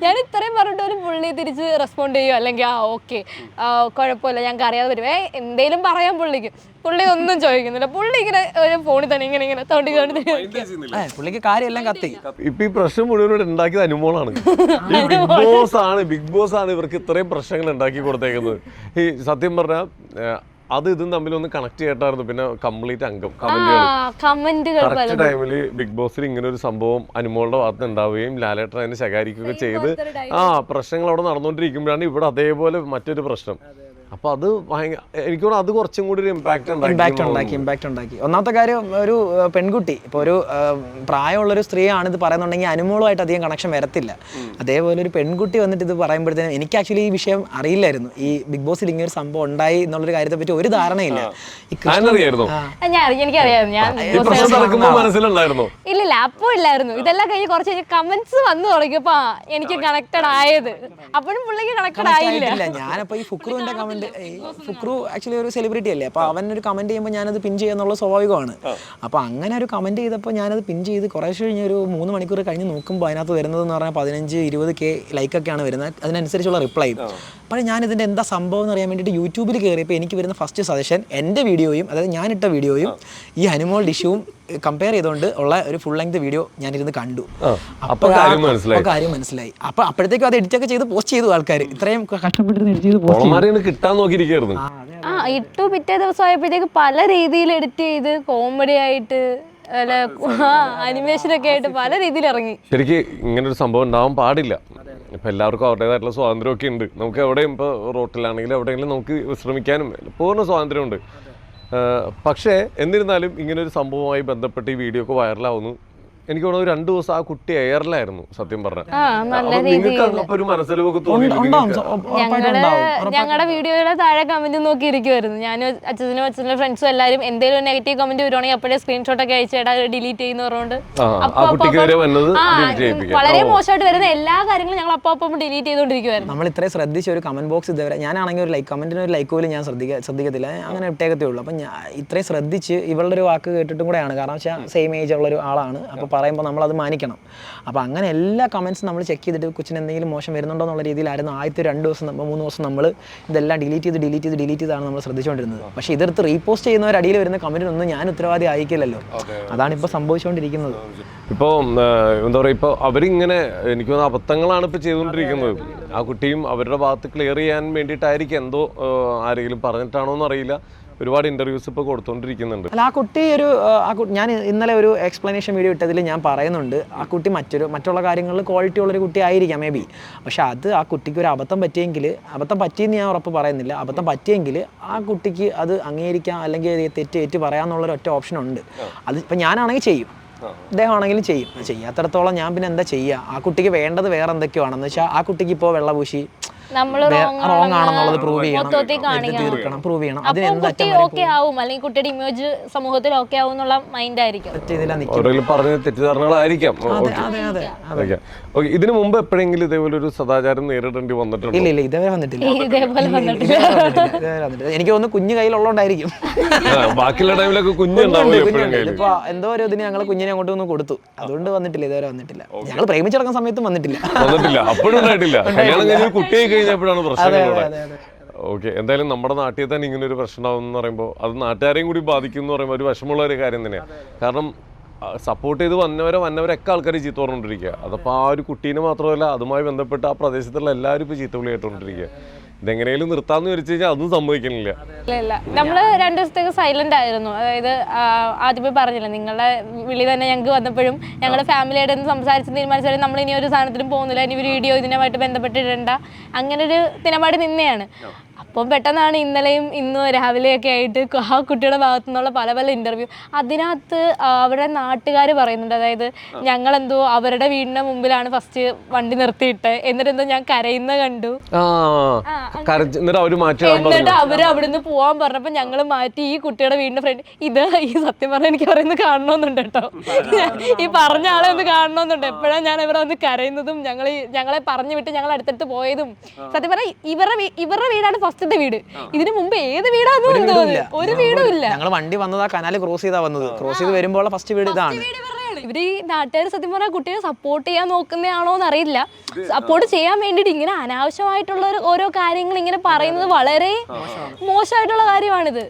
ഞാൻ ഇത്രയും പറഞ്ഞിട്ട് ഒരു പുള്ളി തിരിച്ച് റെസ്പോണ്ട് ചെയ്യോ അല്ലെങ്കിൽ ഓക്കെ കുഴപ്പമില്ല ഞങ്ങൾക്ക് അറിയാതെ വരുവേ എന്തേലും പറയാൻ പുള്ളിക്ക് പുള്ളി ഒന്നും ചോദിക്കുന്നില്ല. പുള്ളി ഇങ്ങനെ ഫോണിൽ തന്നെ ഇങ്ങനെ തോണ്ടി പുള്ളിക്ക് കാര്യമെല്ലാം കത്തി. ഇപ്പൊ ഈ പ്രശ്നം മുഴുവൻ ഉണ്ടാക്കിയത് അനുമോളാണ്. ഈ ബിഗ് ബോസ് ആണ് ഇവർക്ക് ഇത്രയും പ്രശ്നങ്ങൾ ഉണ്ടാക്കി കൊടുത്തേക്കുന്നത്. ഈ സത്യം പറഞ്ഞാൽ ഇതും തമ്മിലൊന്ന് കണക്ട് ചെയ്തിട്ടായിരുന്നു പിന്നെ കംപ്ലീറ്റ് അംഗം കമന്റുകൾ കറക്റ്റ് ടൈമില് ബിഗ് ബോസിൽ ഇങ്ങനെ ഒരു സംഭവം അനുമോളുടെ ഭാഗത്ത് ഉണ്ടാവുകയും ലാലേട്ടൻ അതിനെ ശകാരിക്കുകയൊക്കെ ചെയ്ത് പ്രശ്നങ്ങൾ അവിടെ നടന്നുകൊണ്ടിരിക്കുമ്പോഴാണ് ഇവിടെ അതേപോലെ മറ്റൊരു പ്രശ്നം. അപ്പൊ അത് എനിക്ക് തോന്നുന്നു അത് കുറച്ചും കൂടി ഒരു ഇമ്പാക്ട് ഉണ്ടാക്കി. ഒന്നാമത്തെ കാര്യം, ഒരു പെൺകുട്ടി ഇപ്പോൾ ഒരു പ്രായമുള്ളൊരു സ്ത്രീയാണ് ഇത് പറയുന്നുണ്ടെങ്കിൽ അനുമോളുമായിട്ട് അധികം കണക്ഷൻ വരത്തില്ല. അതേപോലെ ഒരു പെൺകുട്ടി വന്നിട്ട് ഇത് പറയുമ്പോഴത്തേനും എനിക്ക് ആക്ച്വലി ഈ വിഷയം അറിയില്ലായിരുന്നു. ഈ ബിഗ് ബോസിൽ ഇങ്ങനെ ഒരു സംഭവം ഉണ്ടായി എന്നുള്ളൊരു കാര്യത്തെ പറ്റി ഒരു ധാരണയില്ല. ഇല്ലില്ല, അപ്പോ ഇല്ലായിരുന്നു. ഇതെല്ലാം കഴിഞ്ഞ് കുറച്ച് കമന്റ്സ് വന്നു തുടങ്ങിയപ്പോ എനിക്ക് കണക്റ്റഡ് ആയത്. അപ്പോഴും പുള്ളിക്ക് കണക്റ്റഡ് ആയില്ല. ഞാനപ്പോ ഈ ഫുക്രുവിന്റെ കമന്റ്, ഫുക്രു ആക്ച്വലി ഒരു സെലിബ്രിറ്റി അല്ലേ, അപ്പോൾ അവൻ ഒരു കമന്റ് ചെയ്യുമ്പോൾ ഞാനത് പിൻ ചെയ്യുന്നുള്ള സ്വാഭാവികമാണ്. അപ്പോൾ അങ്ങനെ ഒരു കമന്റ് ചെയ്തപ്പോൾ ഞാനത് പിൻ ചെയ്ത് കുറേശ്ശെ കഴിഞ്ഞ് ഒരു 3 മണിക്കൂർ കഴിഞ്ഞ് നോക്കുമ്പോൾ അതിനകത്ത് വരുന്നതെന്ന് പറഞ്ഞാൽ 15-20K ലൈക്കൊക്കെയാണ് വരുന്നത്. അതിനനുസരിച്ചുള്ള റിപ്ലൈ. അപ്പോൾ ഞാനിതിൻ്റെ എന്താ സംഭവം എന്ന് അറിയാൻ വേണ്ടിയിട്ട് യൂട്യൂബിൽ കയറിയപ്പോൾ എനിക്ക് വരുന്ന ഫസ്റ്റ് സജഷൻ എൻ്റെ വീഡിയോയും, അതായത് ഞാനിട്ട വീഡിയോയും ഈ അനുമോൾ ഡിഷുവും കമ്പയർ ചെയ്തുകൊണ്ട് ഉള്ള ഒരു ഫുൾ ലെങ്ത് വീഡിയോ ഞാനിരുന്ന് കണ്ടു. അപ്പോൾ കാര്യം മനസ്സിലായി. അപ്പോൾ അപ്പോഴത്തേക്കും അത് എഡിറ്റൊക്കെ ചെയ്ത് പോസ്റ്റ് ചെയ്തു ആൾക്കാർ. ഇത്രയും കഷ്ടപ്പെട്ടിരുന്ന് എഡിറ്റ് ചെയ്ത് പോസ്റ്റ് കിട്ടാൻ നോക്കിയിരിക്കുന്നു. ഇട്ടു പിറ്റേ ദിവസം ആയപ്പോഴത്തേക്ക് പല രീതിയിൽ എഡിറ്റ് ചെയ്ത് കോമഡി ആയിട്ട് അനിമേഷനൊക്കെ ആയിട്ട് പല രീതിയിൽ ഇറങ്ങി. ശരിക്കും ഇങ്ങനൊരു സംഭവം ഉണ്ടാവാൻ പാടില്ല. ഇപ്പൊ എല്ലാവർക്കും അവരുടേതായിട്ടുള്ള സ്വാതന്ത്ര്യമൊക്കെ ഉണ്ട്. നമുക്ക് എവിടെയും ഇപ്പോൾ റോട്ടിലാണെങ്കിലും എവിടെയെങ്കിലും നമുക്ക് വിശ്രമിക്കാനും പൂർണ്ണ സ്വാതന്ത്ര്യമുണ്ട്. പക്ഷേ എന്നിരുന്നാലും ഇങ്ങനൊരു സംഭവവുമായി ബന്ധപ്പെട്ട് ഈ വീഡിയോ ഒക്കെ വൈറലാവുന്നു. എനിക്ക് തോന്നുന്നു 2 ദിവസം ആ കുട്ടി എയറിലായിരുന്നു സത്യം പറഞ്ഞ. ഞങ്ങളുടെ വീഡിയോയുടെ താഴെ കമന്റ് നോക്കി ഇരിക്കുമായിരുന്നു. ഞാനും അച്ഛനും ഫ്രണ്ട്സും എല്ലാവരും എന്തെങ്കിലും നെഗറ്റീവ് കമന്റ് വരുവാണെങ്കിൽ അപ്പോഴേ സ്ക്രീൻഷോട്ട് ഒക്കെ അയച്ചേടാ ഡിലീറ്റ് ചെയ്യുന്ന പറഞ്ഞുകൊണ്ട് വളരെ മോശമായിട്ട് വരുന്ന എല്ലാ കാര്യങ്ങളും ഞങ്ങൾ അപ്പം ഡിലീറ്റ് ചെയ്തോണ്ടിരിക്കുവായിരുന്നു. നമ്മൾ ഇത്രയും ശ്രദ്ധിച്ച ഒരു കമന്റ് ബോക്സ് ഇതുവരെ ഞാനാണെങ്കിൽ ഒരു ലൈക്ക് കമന്റിന് ഒരു ലൈക്ക് പോലും ഞാൻ ശ്രദ്ധിക്കത്തില്ല. അങ്ങനെ ഇട്ടേക്കത്തേ ഉള്ളൂ. അപ്പം ഇത്രയും ശ്രദ്ധിച്ച് ഇവളുടെ ഒരു വാക്ക് കേട്ടിട്ടും കൂടെയാണ്. കാരണം വെച്ചാൽ സെയിം ഏജ് ഉള്ള ഒരു ആളാണ്. അപ്പോൾ പറയുമ്പോൾ നമ്മളത് മാനിക്കണം. അപ്പോൾ അങ്ങനെ എല്ലാ കമൻസും നമ്മൾ ചെക്ക് ചെയ്തിട്ട് കൊച്ചിന് എന്തെങ്കിലും മോശം വരുന്നുണ്ടോ എന്നുള്ള രീതിയിലായിരുന്നു ആദ്യത്തെ 2 ദിവസം 3 ദിവസം നമ്മൾ ഇതെല്ലാം ഡിലീറ്റ് ചെയ്താണ് നമ്മൾ ശ്രദ്ധിച്ചുകൊണ്ടിരുന്നത്. പക്ഷേ ഇതെടുത്ത് റീപോസ്റ്റ് ചെയ്യുന്നവർ അടിയിൽ വരുന്ന കമൻറ്റിനൊന്നും ഞാൻ ഉത്തരവാദി ആയിക്കില്ലല്ലോ. അതാണ് ഇപ്പോൾ സംഭവിച്ചുകൊണ്ടിരിക്കുന്നത്. ഇപ്പോൾ എന്താ പറയുക, ഇപ്പോൾ അവരിങ്ങനെ എനിക്ക് തോന്നുന്ന അബദ്ധങ്ങളാണ് ഇപ്പോൾ ചെയ്തുകൊണ്ടിരിക്കുന്നത്. ആ കുട്ടിയും അവരുടെ ഭാഗത്ത് ക്ലിയർ ചെയ്യാൻ വേണ്ടിയിട്ടായിരിക്കും എന്തോ ആരെങ്കിലും പറഞ്ഞിട്ടാണോ എന്നറിയില്ല. ഒരുപാട് ഇന്റർവ്യൂസ് ഇപ്പോൾ കൊടുത്തോണ്ടിരിക്കുന്നുണ്ട്. അല്ല, ആ കുട്ടി ഞാൻ ഇന്നലെ ഒരു എക്സ്പ്ലനേഷൻ വീഡിയോ ഇട്ടതിൽ ഞാൻ പറയുന്നുണ്ട്, ആ കുട്ടി മറ്റുള്ള കാര്യങ്ങളിൽ ക്വാളിറ്റി ഉള്ളൊരു കുട്ടി ആയിരിക്കാം മേ ബി. പക്ഷെ ആ കുട്ടിക്ക് ഒരു അബദ്ധം പറ്റിയെന്ന് ഞാൻ ഉറപ്പ് പറയുന്നില്ല. അബദ്ധം പറ്റിയെങ്കിൽ ആ കുട്ടിക്ക് അത് അംഗീകരിക്കാം, അല്ലെങ്കിൽ തെറ്റ് പറയാമെന്നുള്ളൊരു ഒറ്റ ഓപ്ഷൻ ഉണ്ട്. അത് ഇപ്പം ഞാനാണെങ്കിൽ ചെയ്യും, അദ്ദേഹമാണെങ്കിലും ചെയ്യാത്തിടത്തോളം ഞാൻ പിന്നെ എന്താ ചെയ്യുക? ആ കുട്ടിക്ക് വേണ്ടത് വേറെ എന്തൊക്കെയോ ആണെന്ന് വെച്ചാൽ ആ കുട്ടിക്ക് ഇപ്പോൾ വെള്ളപൂശി റോങ് ആണെന്നുള്ളത് പ്രൂവ് ചെയ്യണം. കുട്ടി ഓക്കെ ആവും, അല്ലെങ്കിൽ കുട്ടിയുടെ ഇമേജ് സമൂഹത്തിൽ ഓക്കെ ആവും എന്നുള്ള മൈൻഡ് ആയിരിക്കും. പറഞ്ഞ തെറ്റിദ്ധാരണകളായിരിക്കും. ഇതിനു മുമ്പ് എപ്പോഴെങ്കിലും ഇതേപോലെ ഒരു സദാചാരം നേരിടേണ്ടി വന്നിട്ടുണ്ടോ? ഇല്ല, ഇതേവരെ വന്നിട്ടില്ല. എനിക്ക് തോന്നുന്നു കുഞ്ഞു കയ്യിലുള്ളതുകൊണ്ടായിരിക്കും. ബാക്കിയുള്ള ടൈമിലൊക്കെ കുഞ്ഞുണ്ടാവും. ഇപ്പൊ എന്തോ ഒരു ഇതിന് ഞങ്ങൾ കുഞ്ഞിനെ അങ്ങോട്ട് ഒന്ന് കൊടുത്തു, അതുകൊണ്ട് വന്നിട്ടില്ല. ഇതുവരെ വന്നിട്ടില്ല. ഞങ്ങൾ പ്രേമിച്ചിറങ്ങുന്ന സമയത്തും വന്നിട്ടില്ല. അപ്പോഴും ഉണ്ടായിട്ടില്ല. കല്യാണം കഴിഞ്ഞ കുട്ടിയെ കഴിഞ്ഞപ്പോഴാണ് പ്രശ്നങ്ങളോടെ. ഓക്കെ, എന്തായാലും നമ്മുടെ നാട്ടിൽ തന്നെ ഇങ്ങനെ ഒരു പ്രശ്നം ഉണ്ടാവും എന്ന് പറയുമ്പോൾ അത് നാട്ടുകാരെയും കൂടി ബാധിക്കും എന്ന് പറയുമ്പോൾ ഒരു വിഷമമുള്ള ഒരു കാര്യം തന്നെയാണ്. കാരണം സപ്പോർട്ട് ചെയ്ത് വന്നവരൊക്കെ ആൾക്കാർ ചീത്ത പറഞ്ഞുകൊണ്ടിരിക്കുക. അതപ്പോൾ ആ ഒരു കുട്ടീനെ മാത്രമല്ല, അതുമായി ബന്ധപ്പെട്ട് ആ പ്രദേശത്തുള്ള എല്ലാവരും ഇപ്പോൾ ചീത്ത വിളി കേട്ടുകൊണ്ടിരിക്കുക. ഇതെങ്ങനെയും നിർത്താമെന്ന് വിചാരിച്ചു കഴിഞ്ഞാൽ അതും സംഭവിക്കണില്ല. നമ്മള് 2 ദിവസത്തേക്ക് സൈലന്റ് ആയിരുന്നു. അതായത് ആദ്യമേ പറഞ്ഞില്ല, നിങ്ങളുടെ വിളി തന്നെ ഞങ്ങൾക്ക് വന്നപ്പോഴും ഞങ്ങളുടെ ഫാമിലിയായിട്ട് സംസാരിച്ച് തീരുമാനിച്ചാലും നമ്മൾ ഇനി ഒരു സാധനത്തിനും പോകുന്നില്ല, ഇനി ഒരു വീഡിയോ ഇതിനുമായിട്ട് ബന്ധപ്പെട്ടിടണ്ട, അങ്ങനെ ഒരു നിലപാട് നിന്നെയാണ്. അപ്പം പെട്ടെന്നാണ് ഇന്നലെയും ഇന്നും രാവിലെയൊക്കെ ആയിട്ട് ആ കുട്ടിയുടെ ഭാഗത്തു നിന്നുള്ള പല ഇന്റർവ്യൂ. അതിനകത്ത് അവരുടെ നാട്ടുകാർ പറയുന്നുണ്ട്, അതായത് ഞങ്ങളെന്തോ അവരുടെ വീടിന്റെ മുമ്പിലാണ് ഫസ്റ്റ് വണ്ടി നിർത്തിയിട്ട്, എന്നിട്ടെന്തോ ഞാൻ കരയുന്ന കണ്ടു, എന്നിട്ട് അവര് അവിടുന്ന് പോവാൻ പറഞ്ഞപ്പോ ഞങ്ങൾ മാറ്റി ഈ കുട്ടിയുടെ വീടിന്റെ ഫ്രണ്ട്. ഈ സത്യം പറഞ്ഞാൽ എനിക്ക് പറയുന്നത് കാണണമെന്നുണ്ട് കേട്ടോ, ഈ പറഞ്ഞ ആളെ ഒന്ന് കാണണമെന്നുണ്ട്. എപ്പോഴാണ് ഞാൻ ഇവിടെ വന്ന് കരയുന്നതും ഞങ്ങളെ പറഞ്ഞു വിട്ട് ഞങ്ങൾ അടുത്തടുത്ത് പോയതും. സത്യം പറഞ്ഞാൽ ഇവരുടെ വീടാണ് ഫസ്റ്റത്തെ വീട്. ഇതിനു മുമ്പ് ഏത് വീടാന്ന് ഒരു വീടും ഇല്ല. ഞങ്ങൾ വണ്ടി വന്നത് ആ കനാല് ക്രോസ് ചെയ്ത് വരുമ്പോൾ ഫസ്റ്റ് വീട് ഇതാണ്. ഇവര് ഈ നാട്ടുകാർ സത്യം പറഞ്ഞാൽ കുട്ടിയെ സപ്പോർട്ട് ചെയ്യാൻ നോക്കുന്നതാണോ എന്ന് അറിയില്ല. സപ്പോർട്ട് ചെയ്യാൻ വേണ്ടിയിട്ട് ഇങ്ങനെ അനാവശ്യമായിട്ടുള്ള ഓരോ കാര്യങ്ങൾ ഇങ്ങനെ പറയുന്നത് വളരെ മോശമായിട്ടുള്ള കാര്യമാണിത്.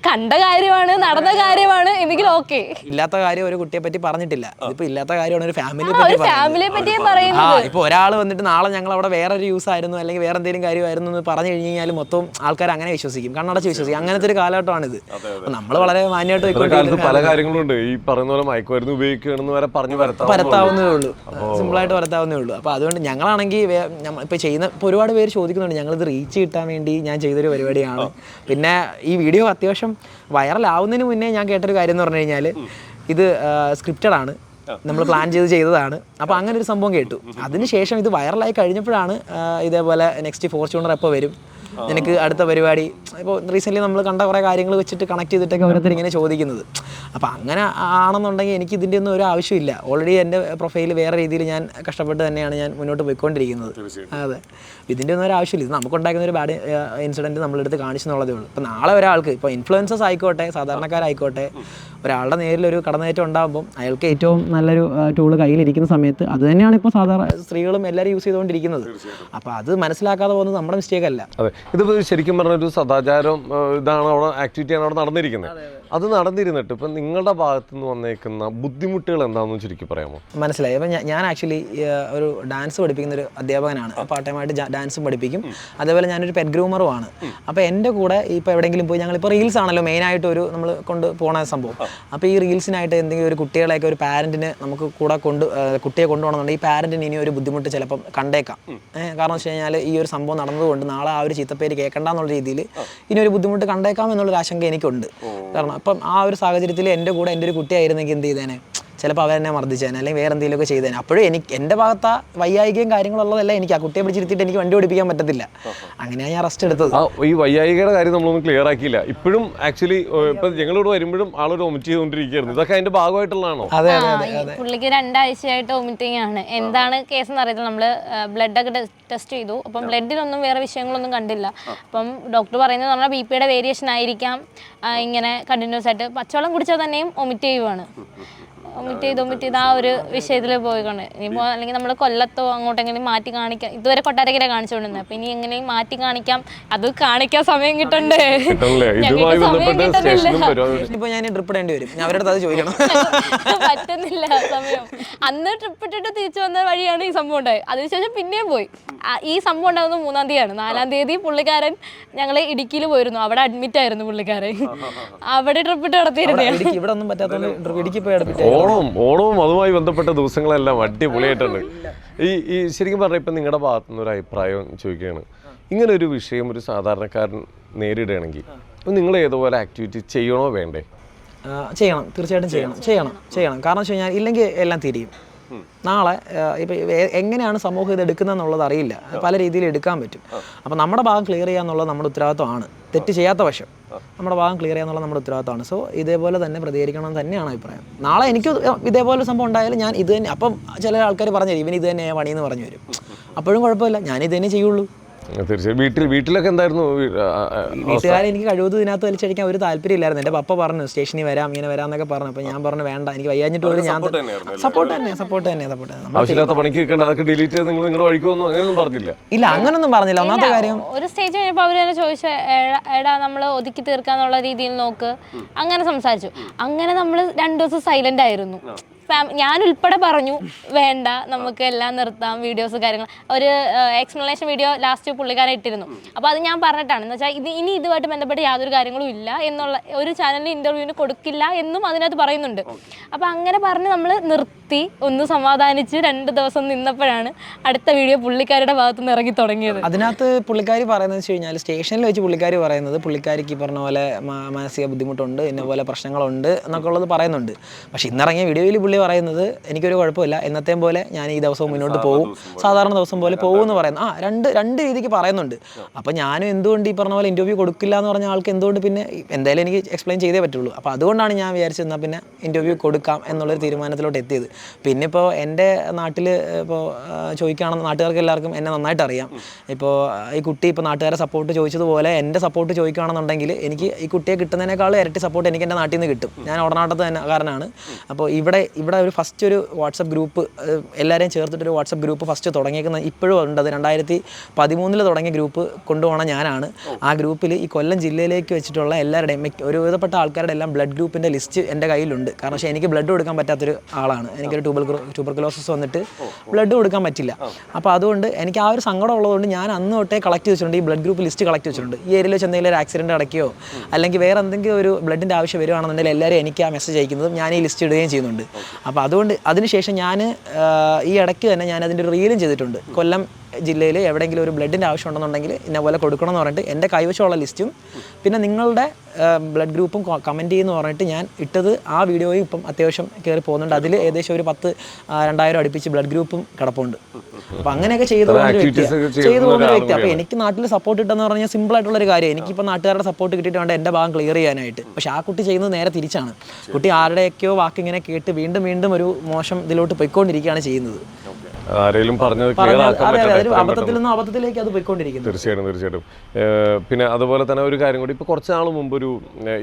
കണ്ട കാര്യമാണ്, നടന്ന കാര്യമാണ് എന്നെങ്കിലും ഓക്കെ. ഇല്ലാത്ത കാര്യം ഒരു കുട്ടിയെ പറ്റി പറഞ്ഞിട്ടില്ല, ഇതിപ്പോ ഇല്ലാത്ത കാര്യമാണ് ഒരു ഫാമിലിയെ പറ്റിയേ പറയുന്നത്. ഇപ്പൊ ഒരാൾ വന്നിട്ട് നാളെ ഞങ്ങൾ അവിടെ വേറൊരു യൂസ് ആയിരുന്നു അല്ലെങ്കിൽ വേറെ എന്തെങ്കിലും കാര്യമായിരുന്നു എന്ന് പറഞ്ഞു കഴിഞ്ഞ് കഴിഞ്ഞാൽ മൊത്തം ആൾക്കാർ അങ്ങനെ വിശ്വസിക്കും, കണ്ണടച്ച് വിശ്വസിക്കും. അങ്ങനത്തെ ഒരു കാലഘട്ടമാണിത്. നമ്മൾ വളരെ മാന്യമായിട്ട് പല കാര്യങ്ങളുണ്ട്. ഈ പറയുന്ന പോലെ മയക്കുമരുന്ന് ഉപയോഗിക്കുകയാണെന്ന് വരെ പറഞ്ഞു പരത്താവുന്നേ ഉള്ളൂ, സിമ്പിളായിട്ട് പരത്താവുന്നേ ഉള്ളൂ. അപ്പോൾ അതുകൊണ്ട് ഞങ്ങളാണെങ്കിൽ ഇപ്പോൾ ചെയ്യുന്ന ഇപ്പോൾ ഒരുപാട് പേര് ചോദിക്കുന്നുണ്ട്, ഞങ്ങളിത് റീച്ച് കിട്ടാൻ വേണ്ടി ഞാൻ ചെയ്തൊരു പരിപാടിയാണ്. പിന്നെ ഈ വീഡിയോ അത്യാവശ്യം വൈറലാവുന്നതിന് മുന്നേ ഞാൻ കേട്ടൊരു കാര്യം എന്ന് പറഞ്ഞു കഴിഞ്ഞാൽ ഇത് സ്ക്രിപ്റ്റഡ് ആണ്, നമ്മൾ പ്ലാൻ ചെയ്തതാണ്. അപ്പോൾ അങ്ങനെ ഒരു സംഭവം കേട്ടു. അതിനുശേഷം ഇത് വൈറലായി കഴിഞ്ഞപ്പോഴാണ് ഇതേപോലെ നെക്സ്റ്റ് ഫോർച്യൂണർ എപ്പോൾ വരും, നിനക്ക് അടുത്ത പരിപാടി, ഇപ്പോൾ റീസെൻ്റ്ലി നമ്മൾ കണ്ട കുറേ കാര്യങ്ങൾ വെച്ചിട്ട് കണക്ട് ചെയ്തിട്ടൊക്കെ ഓരോരുത്തർ ഇങ്ങനെ ചോദിക്കുന്നത്. അപ്പോൾ അങ്ങനെ ആണെന്നുണ്ടെങ്കിൽ എനിക്ക് ഇതിൻ്റെ ഒന്നും ഒരു ആവശ്യമില്ല. ഓൾറെഡി എൻ്റെ പ്രൊഫൈൽ വേറെ രീതിയിൽ ഞാൻ കഷ്ടപ്പെട്ട് തന്നെയാണ് ഞാൻ മുന്നോട്ട് പോയിക്കൊണ്ടിരിക്കുന്നത്. അതെ, ഇതിൻ്റെ ഒന്നും ഒരു ആവശ്യമില്ല. ഇത് നമുക്കുണ്ടാക്കുന്ന ഒരു ബാഡ് ഇൻസിഡൻറ്റ് നമ്മളെടുത്ത് കാണിച്ചെന്നുള്ളതേ ഉള്ളൂ. ഇപ്പോൾ നാളെ ഒരാൾക്ക് ഇപ്പോൾ ഇൻഫ്ലുവൻസേഴ്സ് ആയിക്കോട്ടെ, സാധാരണക്കാരായിക്കോട്ടെ, ഒരാളുടെ നേരിലൊരു കടന്നേറ്റം ഉണ്ടാകുമ്പം അയാൾക്ക് ഏറ്റവും നല്ലൊരു ടൂള് കയ്യിലിരിക്കുന്ന സമയത്ത് അത് തന്നെയാണ് ഇപ്പോൾ സാധാരണ സ്ത്രീകളും എല്ലാവരും യൂസ് ചെയ്തുകൊണ്ടിരിക്കുന്നത്. അപ്പോൾ അത് മനസ്സിലാക്കാതെ പോകുന്നത് നമ്മുടെ മിസ്റ്റേക്ക് അല്ല. അതെ, ഇതിപ്പോൾ ശരിക്കും പറഞ്ഞൊരു സദാചാരം ഇതാണ്, അവിടെ ആക്ടിവിറ്റിയാണ് അവിടെ നടന്നിരിക്കുന്നത്. അത് നടന്നിരുന്നിട്ട് ഇപ്പം നിങ്ങളുടെ ഭാഗത്തു നിന്ന് വന്നേക്കുന്ന ബുദ്ധിമുട്ടുകൾ എന്താണെന്ന് ചുരുക്കി പറയാമോ? മനസ്സിലായി. അപ്പം ഞാൻ ആക്ച്വലി ഒരു ഡാൻസ് പഠിപ്പിക്കുന്ന ഒരു അധ്യാപകനാണ്. പാർട്ട് ടൈമായിട്ട് ഡാൻസും പഠിപ്പിക്കും, അതേപോലെ ഞാനൊരു പെറ്റ് ഗ്രൂമറുമാണ്. അപ്പോൾ എൻ്റെ കൂടെ ഇപ്പോൾ എവിടെയെങ്കിലും പോയി, ഞങ്ങളിപ്പോൾ റീൽസ് ആണല്ലോ മെയിനായിട്ട് ഒരു നമ്മൾ കൊണ്ട് പോണ സംഭവം. അപ്പോൾ ഈ റീൽസിനായിട്ട് എന്തെങ്കിലും ഒരു കുട്ടികളെയൊക്കെ ഒരു പാരൻറ്റിന് നമുക്ക് കൂടെ കുട്ടിയെ കൊണ്ടുപോകണമെന്നുണ്ടെങ്കിൽ ഈ പാരൻറ്റിന് ഇനി ഒരു ബുദ്ധിമുട്ട് ചിലപ്പം കണ്ടേക്കാം. കാരണം വെച്ച് കഴിഞ്ഞാൽ ഈ ഒരു സംഭവം നടന്നതുകൊണ്ട് നാളെ ആ ഒരു ചീത്തപ്പേര് കേൾക്കണ്ട എന്നുള്ള രീതിയിൽ ഇനി ഒരു ബുദ്ധിമുട്ട് കണ്ടേക്കാം എന്നുള്ളൊരു ആശങ്ക എനിക്കുണ്ട്. കാരണം അപ്പം ആ ഒരു സാഹചര്യത്തിൽ എൻ്റെ കൂടെ എൻ്റെ ഒരു കുട്ടിയായിരുന്നെങ്കിൽ എന്ത് ചെയ്തേനെ, ചിലപ്പോൾ അവരെന്നെ മർദ്ദിച്ചേനെ അല്ലെങ്കിൽ വേറെ എന്തെങ്കിലുമൊക്കെ ചെയ്തേനെ. അപ്പോഴും എൻ്റെ ഭാഗത്ത് വയ്യായികയും കാര്യങ്ങളുള്ളതല്ല, എനിക്ക് ആ കുട്ടിയെ പിടിച്ചിരുത്തിയിട്ട് എനിക്ക് വണ്ടി ഓടിപ്പിക്കാൻ പറ്റത്തില്ല. അങ്ങനെയാണ് ഞാൻ റെസ്റ്റ് എടുത്തത്. ഈ വയ്യായികയുടെ കാര്യം നമ്മളൊന്നും ക്ലിയർ ആക്കിയില്ല. ഇപ്പോഴും ആക്ച്വലി ഇപ്പം ഞങ്ങളോട് വരുമ്പോഴും ആളൊരു വൊമിറ്റ് ചെയ്തുകൊണ്ടിരിക്കുകയായിരുന്നു. ഇതൊക്കെ അതിന്റെ ഭാഗമായിട്ടുള്ളതാണോ? അതെ, പുള്ളിക്ക് 2 ആഴ്ചയായിട്ട് വൊമിറ്റിംഗ് ആണ്. എന്താണ് കേസ് എന്ന് അറിയത്തില്ല. നമ്മൾ ബ്ലഡൊക്കെ ടെസ്റ്റ് ചെയ്തു. അപ്പം ബ്ലഡിലൊന്നും വേറെ വിഷയങ്ങളൊന്നും കണ്ടില്ല. അപ്പം ഡോക്ടർ പറയുന്നത് പറഞ്ഞാൽ BP-യുടെ വേരിയേഷൻ ആയിരിക്കാം ഇങ്ങനെ കണ്ടിന്യൂസ് ആയിട്ട് പച്ചവെള്ളം കുടിച്ചാൽ തന്നെയും വൊമിറ്റ് ചെയ്യുവാണ്. വൊമിറ്റ് ചെയ്ത് ആ ഒരു വിഷയത്തിൽ പോയിക്കൊണ്ട് ഇനിയിപ്പോൾ അല്ലെങ്കിൽ നമ്മൾ കൊല്ലത്തോ അങ്ങോട്ടെങ്കിലും മാറ്റി കാണിക്കാം. ഇതുവരെ കൊട്ടാരക്കര കാണിച്ചുകൊണ്ടിരുന്നത്. അപ്പം ഇനി എങ്ങനെയും മാറ്റി കാണിക്കാം. അത് കാണിക്കാൻ സമയം കിട്ടണ്ടേ? ഇപ്പോൾ ഞാൻ ട്രിപ്പ് ഇടേണ്ടി വരും, ഞാൻ അവരുടെ അത് ചോദിക്കണം. പറ്റുന്നില്ല സമയം. അന്ന് ട്രിപ്പ് ഇട്ടിട്ട് തിരിച്ചു വന്ന വഴിയാണ് ഈ സംഭവം ഉണ്ടായത്. അതിനുശേഷം പിന്നെയും പോയി. ഈ സംഭവം ഉണ്ടാകുന്നത് 3-ാം തീയതിയാണ്. 4-ാം തീയതി പുള്ളിക്കാരൻ ഞങ്ങൾ ഇടുക്കിയിൽ പോയിരുന്നു. അവിടെ അഡ്മിറ്റ് ആയിരുന്നു പുള്ളിക്കാരൻ. അവിടെ ട്രിപ്പ് ഇട്ട് നടത്തിയിരുന്നേ. ഇവിടെ ഒന്നും പറ്റാത്തതുകൊണ്ട് ഇടുക്കി പോയി അഡ്മിറ്റ്. ഓണവും അതുമായി ബന്ധപ്പെട്ട ദിവസങ്ങളെല്ലാം അടിപൊളിയായിട്ടുണ്ട്. ഈ ശരിക്കും പറഞ്ഞാൽ ഇപ്പം നിങ്ങളുടെ ഭാഗത്തുനിന്ന് ഒരു അഭിപ്രായം ചോദിക്കുകയാണ്. ഇങ്ങനെ ഒരു വിഷയം ഒരു സാധാരണക്കാരൻ നേരിടുകയാണെങ്കിൽ നിങ്ങൾ ഏതുപോലെ ആക്ടിവിറ്റി ചെയ്യണോ വേണ്ടേ? ചെയ്യണം, തീർച്ചയായിട്ടും ചെയ്യണം. കാരണം വെച്ച് കഴിഞ്ഞാൽ ഇല്ലെങ്കിൽ എല്ലാം തിരിയും. നാളെ ഇപ്പം എങ്ങനെയാണ് സമൂഹം ഇത് എടുക്കുന്നതെന്നുള്ളത് അറിയില്ല, പല രീതിയിൽ എടുക്കാൻ പറ്റും. അപ്പം നമ്മുടെ ഭാഗം ക്ലിയർ ചെയ്യുക എന്നുള്ളത് നമ്മുടെ ഉത്തരവാദിത്വമാണ്. തെറ്റ് ചെയ്യാത്ത പക്ഷം നമ്മുടെ ഭാഗം ക്ലിയർ ചെയ്യുക എന്നുള്ളത് നമ്മുടെ ഉത്തരവാദിത്വമാണ്. സോ ഇതേപോലെ തന്നെ പ്രതികരിക്കണം തന്നെയാണ് അഭിപ്രായം. നാളെ എനിക്ക് ഇതേപോലെ സംഭവം ഉണ്ടായാലും ഞാൻ ഇത് തന്നെ, അപ്പം ചില ആൾക്കാർ പറഞ്ഞു തരും ഇവൻ ഇത് തന്നെ പണിയെന്ന് പറഞ്ഞു വരും. അപ്പോഴും കുഴപ്പമില്ല, ഞാൻ ഇത് തന്നെ ചെയ്യുള്ളൂ. തീർച്ചയായും. വീട്ടിലൊക്കെ എന്തായിരുന്നു? വീട്ടുകാരെ എനിക്ക് കഴിവതും ഇതിനകത്ത് വലിച്ചടിക്കാൻ ഒരു താല്പര്യമില്ലായിരുന്നു. എൻ്റെ പപ്പ പറഞ്ഞു സ്റ്റേഷനിൽ വരാം, ഇങ്ങനെ വരാമെന്നൊക്കെ പറഞ്ഞു. അപ്പോൾ ഞാൻ പറഞ്ഞു വേണ്ട, എനിക്ക് വയ്യാഞ്ഞിട്ട് പോലും ഞാൻ സപ്പോർട്ട് തന്നെ. ഇല്ല, അങ്ങനൊന്നും പറഞ്ഞില്ല. ഒന്നാമത്തെ കാര്യം ഒരു സ്റ്റേജ് കഴിഞ്ഞപ്പോൾ അവർ തന്നെ ചോദിച്ചു, എടാ നമ്മൾ ഒതുക്കി തീർക്കാന്നുള്ള രീതിയിൽ നോക്ക്, അങ്ങനെ സംസാരിച്ചു. അങ്ങനെ നമ്മൾ 2 ദിവസം സൈലന്റ് ആയിരുന്നു. ഞാൻ ഉൾപ്പെടെ പറഞ്ഞു വേണ്ട, നമുക്ക് എല്ലാം നിർത്താം, വീഡിയോസ് കാര്യങ്ങൾ. ഒരു എക്സ്പ്ലനേഷൻ വീഡിയോ ലാസ്റ്റ് പുള്ളിക്കാരൻ ഇട്ടിരുന്നു. അപ്പോൾ അത് ഞാൻ പറഞ്ഞിട്ടാണ്, എന്ന് വെച്ചാൽ ഇനി ഇതുമായിട്ട് ബന്ധപ്പെട്ട് യാതൊരു കാര്യങ്ങളും ഇല്ല എന്നുള്ള, ഒരു ചാനലിന് ഇൻ്റർവ്യൂവിന് കൊടുക്കില്ല എന്നും അതിനകത്ത് പറയുന്നുണ്ട്. അപ്പോൾ അങ്ങനെ പറഞ്ഞ് നമ്മൾ നിർത്തി, ഒന്ന് സമാധാനിച്ച് 2 ദിവസം നിന്നപ്പോഴാണ് അടുത്ത വീഡിയോ പുള്ളിക്കാരുടെ ഭാഗത്തു നിന്ന് ഇറങ്ങി തുടങ്ങിയത്. അതിനകത്ത് പുള്ളിക്കാരി പറയുന്നത് വെച്ച് കഴിഞ്ഞാൽ, സ്റ്റേഷനിൽ വെച്ച് പുള്ളിക്കാരി പറയുന്നത് പുള്ളിക്കാരിക്ക് പറഞ്ഞ പോലെ മാനസിക ബുദ്ധിമുട്ടുണ്ട്, ഇന്ന പോലെ പ്രശ്നങ്ങളുണ്ട് എന്നൊക്കെ ഉള്ളത് പറയുന്നുണ്ട്. പക്ഷെ ഇന്നിറങ്ങിയ വീഡിയോയിൽ പുള്ളി പറയുന്നത് എനിക്കൊരു കുഴപ്പമില്ല, എന്നത്തെയും പോലെ ഞാൻ ഈ ദിവസവും മുന്നോട്ട് പോകും, സാധാരണ ദിവസം പോലെ പോകും എന്ന് പറയുന്നു. രണ്ട് രീതിക്ക് പറയുന്നുണ്ട്. അപ്പോൾ ഞാനും എന്തുകൊണ്ട് ഈ പറഞ്ഞ പോലെ ഇൻ്റർവ്യൂ കൊടുക്കില്ല എന്ന് പറഞ്ഞ ആൾക്ക് എന്തുകൊണ്ട് പിന്നെ എന്തായാലും എനിക്ക് എക്സ്പ്ലെയിൻ ചെയ്തേ പറ്റുള്ളൂ. അപ്പോൾ അതുകൊണ്ടാണ് ഞാൻ വിചാരിച്ചെന്നാൽ പിന്നെ ഇൻ്റർവ്യൂ കൊടുക്കാം എന്നുള്ളൊരു തീരുമാനത്തിലോട്ട് എത്തിയത്. പിന്നെ ഇപ്പോൾ എൻ്റെ നാട്ടിൽ ഇപ്പോൾ ചോദിക്കുകയാണെന്ന് നാട്ടുകാർക്ക് എല്ലാവർക്കും എന്നെ നന്നായിട്ട് അറിയാം. ഇപ്പോൾ ഈ കുട്ടി ഇപ്പോൾ നാട്ടുകാരെ സപ്പോർട്ട് ചോദിച്ചതുപോലെ എൻ്റെ സപ്പോർട്ട് ചോദിക്കുകയാണെന്നുണ്ടെങ്കിൽ എനിക്ക് ഈ കുട്ടിയെ കിട്ടുന്നതിനേക്കാളും ഇരട്ടി സപ്പോർട്ട് എനിക്ക് എൻ്റെ നാട്ടിൽ നിന്ന് കിട്ടും. ഞാൻ ഉടനാട്ടത്ത് തന്നെ കാരനാണ്. അപ്പോൾ ഇവിടെ ഇവിടെ ഒരു ഫസ്റ്റ് ഒരു വാട്സപ്പ് ഗ്രൂപ്പ് എല്ലാവരെയും ചേർത്തിട്ടൊരു വാട്സപ്പ് ഗ്രൂപ്പ് ഫസ്റ്റ് തുടങ്ങിയേക്കുന്നത് ഇപ്പോഴും ഉണ്ട്. അത് 2013 തുടങ്ങിയ ഗ്രൂപ്പ് കൊണ്ടുപോകണം ഞാനാണ്. ആ ഗ്രൂപ്പിൽ ഈ കൊല്ലം ജില്ലയിലേക്ക് വെച്ചിട്ടുള്ള എല്ലാവരുടെയും ഒരുവിധപ്പെട്ട ആൾക്കാരുടെ എല്ലാം ബ്ലഡ് ഗ്രൂപ്പിൻ്റെ ലിസ്റ്റ് എൻ്റെ കയ്യിലുണ്ട്. കാരണം പക്ഷേ എനിക്ക് ബ്ലഡ് കൊടുക്കാൻ പറ്റാത്തൊരു ആളാണ്. എനിക്കൊരു ട്യൂബർക്കുലോസിസ് വന്നിട്ട് ബ്ലഡ് കൊടുക്കാൻ പറ്റില്ല. അപ്പോൾ അതുകൊണ്ട് എനിക്ക് ആ ഒരു സങ്കടം ഉള്ളതുകൊണ്ട് ഞാൻ അന്ന് തൊട്ടേ കളക്ട് വെച്ചിട്ടുണ്ട്. ഈ ബ്ലഡ് ഗ്രൂപ്പ് ലിസ്റ്റ് കളക്ട് വെച്ചിട്ടുണ്ട്. ഈ ഏരിയയിൽ വെച്ച് എന്തെങ്കിലും ഒരു ആക്സിഡൻറ്റ് അടയ്ക്കുകയോ അല്ലെങ്കിൽ വേറെ എന്തെങ്കിലും ഒരു ബ്ലഡിൻ്റെ ആവശ്യം വരുവാണെന്നുണ്ടെങ്കിൽ എല്ലാവരും എനിക്ക് ആ മെസ്സേജ് അയക്കുന്നതും ഞാൻ ഈ ലിസ്റ്റ് ഇടുകയും ചെയ്യുന്നുണ്ട്. അപ്പോൾ അതുകൊണ്ട് അതിനുശേഷം ഞാൻ ഈ ഇടയ്ക്ക് തന്നെ ഞാൻ അതിൻ്റെ ഒരു റീലും ചെയ്തിട്ടുണ്ട്. കൊല്ലം ജില്ലയിൽ എവിടെയെങ്കിലും ഒരു ബ്ലഡിൻ്റെ ആവശ്യം ഉണ്ടെന്നുണ്ടെങ്കിൽ ഇന്ന പോലെ കൊടുക്കണമെന്ന് പറഞ്ഞിട്ട് എൻ്റെ കൈവശമുള്ള ലിസ്റ്റും പിന്നെ നിങ്ങളുടെ ബ്ലഡ് ഗ്രൂപ്പും കമൻറ്റ് ചെയ്യുമെന്ന് പറഞ്ഞിട്ട് ഞാൻ ഇട്ടത് ആ വീഡിയോയും ഇപ്പം അത്യാവശ്യം കയറി പോകുന്നുണ്ട്. അതിൽ ഏകദേശം ഒരു 10,000-2000 അടുപ്പിച്ച് ബ്ലഡ് ഗ്രൂപ്പും കിടപ്പുണ്ട്. അപ്പോൾ അങ്ങനെയൊക്കെ ചെയ്തു പോകുന്ന ഒരു വ്യക്തി. അപ്പോൾ എനിക്ക് നാട്ടിൽ സപ്പോർട്ട് കിട്ടുമെന്ന് പറഞ്ഞാൽ സിമ്പിൾ ആയിട്ടുള്ളൊരു കാര്യം. എനിക്കിപ്പോൾ നാട്ടുകാരുടെ സപ്പോർട്ട് കിട്ടിയിട്ട് വേണ്ട എൻ്റെ ഭാഗം ക്ലിയർ ചെയ്യാനായിട്ട്. പക്ഷേ ആ കുട്ടി ചെയ്യുന്നത് നേരെ തിരിച്ചാണ്. കുട്ടി ആരുടെയൊക്കെയോ വാക്ക് ഇങ്ങനെ കേട്ട് വീണ്ടും വീണ്ടും ഒരു മോശം ഇതിലോട്ട് പോയിക്കൊണ്ടിരിക്കുകയാണ് ചെയ്യുന്നത്. ആരെങ്കിലും പറഞ്ഞത് അബദ്ധത്തിൽ നിന്നും അബദ്ധത്തിലേക്ക് അത് പോയിക്കൊണ്ടിരിക്കുന്നു. തീർച്ചയായിട്ടും. പിന്നെ അതുപോലെ തന്നെ ഒരു കാര്യം കൂടി, ഇപ്പോൾ കുറച്ച് നാൾ മുമ്പ്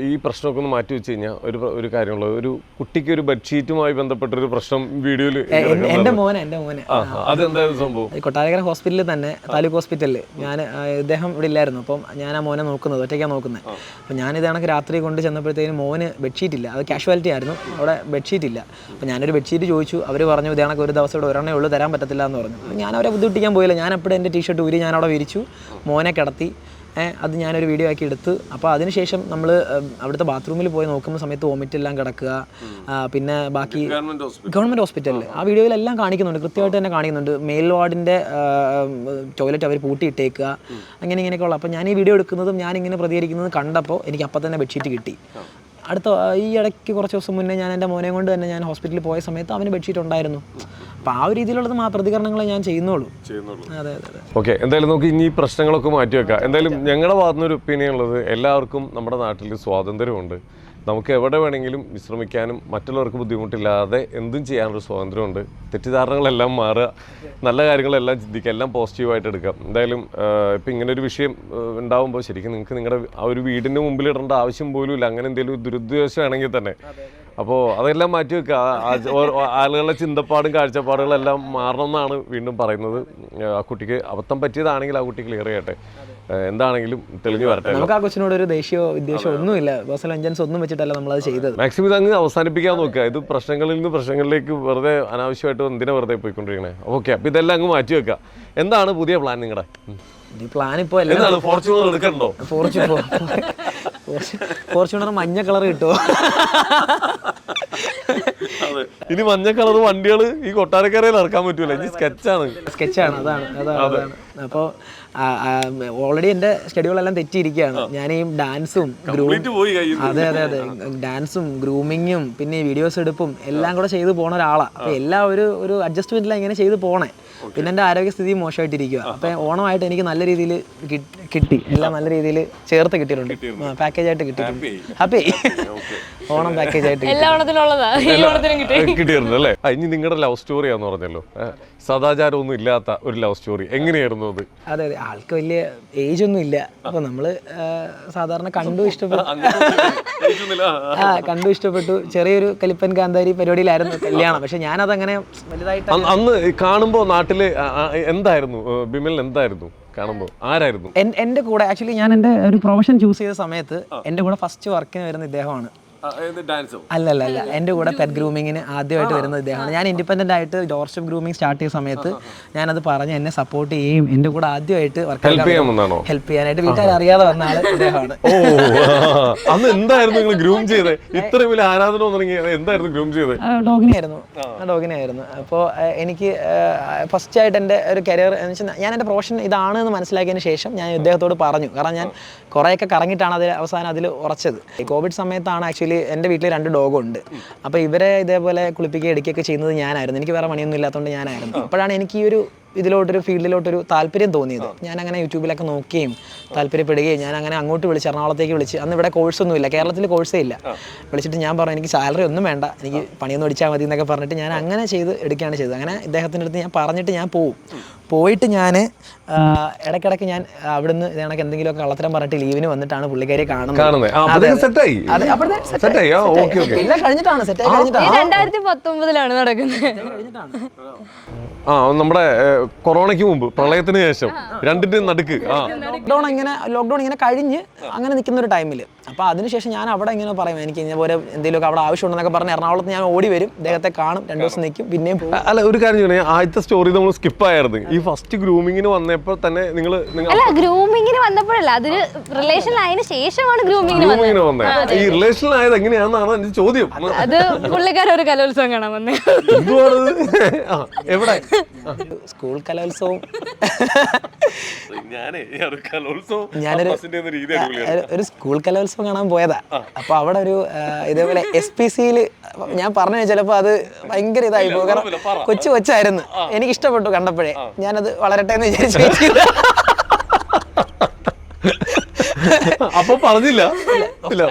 ഈ പ്രശ്നമൊക്കെ ഒന്ന് മാറ്റി വെച്ച് കഴിഞ്ഞാൽ ഒരു കാര്യമുള്ളത്, ഒരു കുട്ടിക്ക് ഒരു ബെഡ്ഷീറ്റുമായി ബന്ധപ്പെട്ടൊരു പ്രശ്നം വീഡിയോയിൽ എൻ്റെ മോനെ അതെന്തായാലും സംഭവം കൊട്ടാരക്കര ഹോസ്പിറ്റലിൽ തന്നെ, താലൂക്ക് ഹോസ്പിറ്റലിൽ ഞാൻ ഇദ്ദേഹം ഇവിടെ ഇല്ലായിരുന്നു. അപ്പം ഞാൻ ആ മോനെ നോക്കുന്നത്, ഒറ്റയ്ക്കാണ് നോക്കുന്നത്. അപ്പം ഞാനിത് കണക്ക് രാത്രി കൊണ്ട് ചെന്നപ്പോഴത്തേനും മോന് ബെഡ്ഷീറ്റ് ഇല്ല. അത് കാഷ്വാലിറ്റി ആയിരുന്നു, അവിടെ ബെഡ്ഷീറ്റ് ഇല്ല. അപ്പം ഞാനൊരു ബെഡ്ഷീറ്റ് ചോദിച്ചു. അവർ പറഞ്ഞു ഇത് കണക്ക് ഒരു ദിവസം ഇവിടെ ഒരെണ്ണേ ഉള്ളൂ, തരാൻ പറ്റത്തില്ല എന്ന് പറഞ്ഞു. ഞാൻ അവരെ ബുദ്ധിമുട്ടിക്കാൻ പോയില്ല. ഞാൻ അപ്പോഴും എൻ്റെ ടീഷർട്ട് ഊരി ഞാൻ അവിടെ വിരിച്ചു, മോനെ കിടത്തി. അത് ഞാനൊരു വീഡിയോ ആക്കി എടുത്ത്. അപ്പോൾ അതിനുശേഷം നമ്മൾ അവിടുത്തെ ബാത്റൂമിൽ പോയി നോക്കുന്ന സമയത്ത് വോമിറ്റെല്ലാം കിടക്കുക. പിന്നെ ബാക്കി ഗവൺമെൻറ് ഹോസ്പിറ്റലിൽ ആ വീഡിയോയിലെല്ലാം കാണിക്കുന്നുണ്ട്, കൃത്യമായിട്ട് തന്നെ കാണിക്കുന്നുണ്ട്. മെയിൽ വാർഡിൻ്റെ ടോയ്ലറ്റ് അവർ പൂട്ടിയിട്ടേക്കുക, ഇങ്ങനെയൊക്കെ ഉള്ള. അപ്പോൾ ഞാൻ ഈ വീഡിയോ എടുക്കുന്നതും ഞാനിങ്ങനെ പ്രതികരിക്കുന്നതും കണ്ടപ്പോൾ എനിക്ക് അപ്പം തന്നെ ബെഡ്ഷീറ്റ് കിട്ടി. ഈ ഇടയ്ക്ക് കുറച്ച് ദിവസം മുന്നേ ഞാൻ എൻ്റെ മോനെ കൊണ്ട് തന്നെ ഞാൻ ഹോസ്പിറ്റലിൽ പോയ സമയത്ത് അവന് ബെഡ്ഷീറ്റ് ഉണ്ടായിരുന്നു. അപ്പോൾ ആ ഒരു രീതിയിലുള്ളത് പ്രതികരണങ്ങളെ ഞാൻ ചെയ്യുന്നുള്ളൂ. അതെ. ഓക്കെ, എന്തായാലും നമുക്ക് ഇനി പ്രശ്നങ്ങളൊക്കെ മാറ്റി വെക്കാം. എന്തായാലും ഞങ്ങളുടെ ഭാഗത്തുനിന്നൊരു ഒപ്പീനിയൻ ഉള്ളത്, എല്ലാവർക്കും നമ്മുടെ നാട്ടിൽ സ്വാതന്ത്ര്യമുണ്ട്. നമുക്ക് എവിടെ വേണമെങ്കിലും വിശ്രമിക്കാനും മറ്റുള്ളവർക്ക് ബുദ്ധിമുട്ടില്ലാതെ എന്തും ചെയ്യാനൊരു സ്വാതന്ത്ര്യമുണ്ട്. തെറ്റിദ്ധാരണകളെല്ലാം മാറുക, നല്ല കാര്യങ്ങളെല്ലാം ചിന്തിക്കുക, എല്ലാം പോസിറ്റീവായിട്ട് എടുക്കാം. എന്തായാലും ഇപ്പം ഇങ്ങനൊരു വിഷയം ഉണ്ടാകുമ്പോൾ ശരിക്കും നിങ്ങൾക്ക് നിങ്ങളുടെ ആ ഒരു വീടിൻ്റെ മുമ്പിൽ ഇടേണ്ട ആവശ്യം പോലും ഇല്ല. അങ്ങനെ എന്തെങ്കിലും ദുരുദ്ദേശമാണെങ്കിൽ തന്നെ അപ്പോൾ അതെല്ലാം മാറ്റി വെക്കുക. ആളുകളുടെ ചിന്തപ്പാടും കാഴ്ചപ്പാടുകളെല്ലാം മാറണം എന്നാണ് വീണ്ടും പറയുന്നത്. ആ കുട്ടിക്ക് അബദ്ധം പറ്റിയതാണെങ്കിൽ ആ കുട്ടി ക്ലിയർ ചെയ്യട്ടെ, എന്താണെങ്കിലും തെളിഞ്ഞു വരട്ടെ. നമുക്ക് ആ കൊച്ചിനോട് ഒരു ദേഷ്യമോ വിദ്വേഷമോ ഒന്നുമില്ല. പേഴ്സണൽ വെഞ്ചൻസ് ഒന്നും വെച്ചിട്ടല്ല നമ്മളത് ചെയ്തത്. മാക്സിമം ഇതങ്ങ് അവസാനിപ്പിക്കാൻ നോക്കുക. ഇത് പ്രശ്നങ്ങളിൽ നിന്ന് പ്രശ്നങ്ങളിലേക്ക് വെറുതെ അനാവശ്യമായിട്ട് എന്തിനാ വെറുതെ പോയിക്കൊണ്ടിരിക്കണേ. ഓക്കെ, അപ്പോൾ ഇതെല്ലാം അങ്ങ് മാറ്റി വെക്കുക. എന്താണ് പുതിയ പ്ലാൻ നിങ്ങളുടെ? പ്ലാൻ ഇപ്പോൾ ഫോർച്യൂണർ എടുക്കണ്ടോ? ഫോർച്യൂണർ മഞ്ഞ കളർ കിട്ടുമോ? ഇനി മഞ്ഞ കളർ വണ്ടികൾ ഈ കൊട്ടാരക്കരയിൽ ഇറക്കാൻ പറ്റൂല. ഇനി സ്കെച്ചാണ്. അതാണ്. അപ്പോൾ ഓൾറെഡി എൻ്റെ ഷെഡ്യൂളെല്ലാം തെറ്റിയിരിക്കുകയാണ്. ഞാൻ ഈ ഡാൻസും അതെ ഡാൻസും ഗ്രൂമിങ്ങും പിന്നെ ഈ വീഡിയോസ് എടുപ്പും എല്ലാം കൂടെ ചെയ്ത് പോണ ഒരാളാണ്. അപ്പോൾ എല്ലാം ഒരു അഡ്ജസ്റ്റ്മെൻറ്റിലാണ് ഇങ്ങനെ ചെയ്ത് പോണേ. പിന്നെ എൻ്റെ ആരോഗ്യസ്ഥിതി മോശമായിട്ടിരിക്കുക. അപ്പം ഓണമായിട്ട് എനിക്ക് നല്ല രീതിയിൽ കിട്ടി, എല്ലാം നല്ല രീതിയിൽ ചേർത്ത് കിട്ടിയിട്ടുണ്ട്, പാക്കേജായിട്ട് കിട്ടിയിട്ടുണ്ട്. ഹാപ്പി ഓണം പാക്കേജായിട്ട് കിട്ടിയിരുന്നു അല്ലേ? ഇനി നിങ്ങളുടെ ലവ് സ്റ്റോറിയാന്ന് പറഞ്ഞല്ലോ, സദാചാരമൊന്നും ഇല്ലാത്ത ഒരു ലവ് സ്റ്റോറി, എങ്ങനെയായിരുന്നു അത്? അതെ, ആൾക്ക് വലിയ ഏജ് ഒന്നും ഇല്ല. അപ്പൊ നമ്മള് സാധാരണ കണ്ടു ഇഷ്ടപ്പെട്ടു ചെറിയൊരു കലിപ്പൻ കാന്താരി പരിപാടിയിലായിരുന്നു കല്യാണം. പക്ഷെ ഞാനതങ്ങനെ വലുതായിട്ട് അന്ന് കാണുമ്പോ നാട്ടില് എന്തായിരുന്നു ബിമൽ, എന്തായിരുന്നു കാണുമ്പോൾ, ആരായിരുന്നു എന്റെ കൂടെ? ആക്ച്വലി ഞാൻ എന്റെ ഒരു പ്രൊഫഷൻ ചൂസ് ചെയ്ത സമയത്ത് എന്റെ കൂടെ ഫസ്റ്റ് വർക്കിന് വരുന്ന ഇദ്ദേഹമാണ്. അല്ല എൻ്റെ കൂടെ പെറ്റ് ഗ്രൂമിങ്ങിന് ആദ്യമായിട്ട് വരുന്നത് ഇദ്ദേഹമാണ്. ഞാൻ ഇൻഡിപെൻഡന്റ് ആയിട്ട് ഡോർസ്റ്റെപ്പ് ഗ്രൂമിങ് സ്റ്റാർട്ട് ചെയ്ത സമയത്ത് ഞാനത് പറഞ്ഞ് എന്നെ സപ്പോർട്ട് ചെയ്യും. എൻ്റെ കൂടെ ആദ്യമായിട്ട് ഹെൽപ്പ് ചെയ്യാനായിട്ട് വീട്ടുകാർ അറിയാതെ വന്ന ആള് ഇദ്ദേഹമാണ്. അന്ന് എന്തായിരുന്നു നിങ്ങൾ ഗ്രൂം ചെയ്തത്? ഇത്ര വലിയ ആരാധന എന്തായിരുന്നു ഗ്രൂം ചെയ്തത്? ഡോഗിനായിരുന്നു. അപ്പോൾ എനിക്ക് ഫസ്റ്റ് ആയിട്ട് എൻ്റെ ഒരു കരിയർ എന്ന് വെച്ചാൽ ഞാൻ എൻ്റെ പ്രൊഫഷൻ ഇതാണ് എന്ന് മനസ്സിലാക്കിയതിന് ശേഷം ഞാൻ ഇദ്ദേഹത്തോട് പറഞ്ഞു. കാരണം ഞാൻ കുറേയൊക്കെ കറങ്ങിയിട്ടാണ് അവസാനം അതിൽ ഉറച്ചത്. കോവിഡ് സമയത്താണ് ആക്ച്വലി എൻ്റെ വീട്ടിൽ 2 ഡോഗുണ്ട്. അപ്പോൾ ഇവരെ ഇതേപോലെ കുളിപ്പിക്കുക എടുക്കുകയൊക്കെ ചെയ്യുന്നത് ഞാനായിരുന്നു. എനിക്ക് വേറെ പണിയൊന്നും ഇല്ലാത്തതുകൊണ്ട് ഞാനായിരുന്നു. അപ്പോഴാണ് എനിക്ക് ഈ ഒരു ഇതിലോട്ടൊരു ഫീൽഡിലോട്ടൊരു താല്പര്യം തോന്നിയത്. ഞാൻ അങ്ങനെ യൂട്യൂബിലൊക്കെ നോക്കുകയും താല്പര്യപ്പെടുകയും ഞാൻ അങ്ങനെ അങ്ങോട്ട് വിളിച്ച് എറണാകുളത്തേക്ക് വിളിച്ച്, അന്ന് ഇവിടെ കോഴ്സൊന്നും ഇല്ല, കേരളത്തിൽ കോഴ്സേ ഇല്ല. വിളിച്ചിട്ട് ഞാൻ പറഞ്ഞു എനിക്ക് സാലറി ഒന്നും വേണ്ട, എനിക്ക് പണിയൊന്നും അടിച്ചാൽ മതി എന്നൊക്കെ പറഞ്ഞിട്ട് ഞാൻ അങ്ങനെ എടുക്കുകയാണ് ചെയ്തത്. അങ്ങനെ ഇദ്ദേഹത്തിൻ്റെ അടുത്ത് ഞാൻ പറഞ്ഞിട്ട് ഞാൻ പോയിട്ട് ഞാൻ ഇടയ്ക്കിടയ്ക്ക് ഞാൻ അവിടുന്ന് ഇതേണക്ക് എന്തെങ്കിലുമൊക്കെ കള്ളത്തരം പറഞ്ഞിട്ട് ലീവിന് വന്നിട്ടാണ് പുള്ളിക്കാരിയെ കാണുന്നത്. എല്ലാം കഴിഞ്ഞിട്ടാണ് സെറ്റായി കഴിഞ്ഞിട്ടാണ് 2019 നടക്കുന്നത്. നമ്മുടെ കൊറോണയ്ക്ക് മുമ്പ്, പ്രളയത്തിന് ശേഷം, രണ്ടിന്റെയും നടുക്ക് ലോക്ക്ഡൌൺ ഇങ്ങനെ കഴിഞ്ഞ് അങ്ങനെ നിൽക്കുന്ന ഒരു ടൈമിൽ. അപ്പോൾ അതിനുശേഷം ഞാൻ അവിടെ ഇങ്ങനെ പറയും എനിക്ക് ഇതുപോലെ എന്തെങ്കിലുമൊക്കെ അവിടെ ആവശ്യമുണ്ടെന്നൊക്കെ പറഞ്ഞ് എറണാകുളത്ത് ഞാൻ ഓടി വരും, അദ്ദേഹത്തെ കാണും, 2 ദിവസം നിൽക്കും, പിന്നെയും. അല്ല, ഒരു കാര്യം ചോദിച്ചാൽ ആദ്യത്തെ സ്റ്റോറി നമ്മൾ സ്കിപ്പായിരുന്നു. ഈ ഫസ്റ്റ് ഗ്രൂമിങ്ങിന് വന്നപ്പോൾ തന്നെ അല്ല, ഗ്രൂമിങ്ങിന് വന്നപ്പോഴല്ല, അതൊരു റിലേഷനിലായതിനു ശേഷമാണ് ഗ്രൂമിങ്ങിന് വന്നത്. ഈ റിലേഷനിലായത് എങ്ങനെയാണെന്നാണ് എന്റെ ചോദ്യം. അത് പുള്ളിക്കാരൻ ഒരു കലോത്സവം കാണാൻ വന്നേ. എവിടെ? സ്കൂൾ കലോത്സവം. ഒരു സ്കൂൾ കലോത്സവം കാണാൻ പോയതാ. അപ്പൊ അവിടെ ഒരു ഇതേപോലെ SPCയിൽ ഞാൻ പറഞ്ഞു, ചിലപ്പോ അത് ഭയങ്കര ഇതായി പോകും, കാരണം കൊച്ചായിരുന്നു. എനിക്ക് ഇഷ്ടപ്പെട്ടു കണ്ടപ്പോഴേ, ഞാനത് വളരട്ടെ എന്ന് വിചാരിച്ചു. അപ്പൊ പറഞ്ഞില്ല.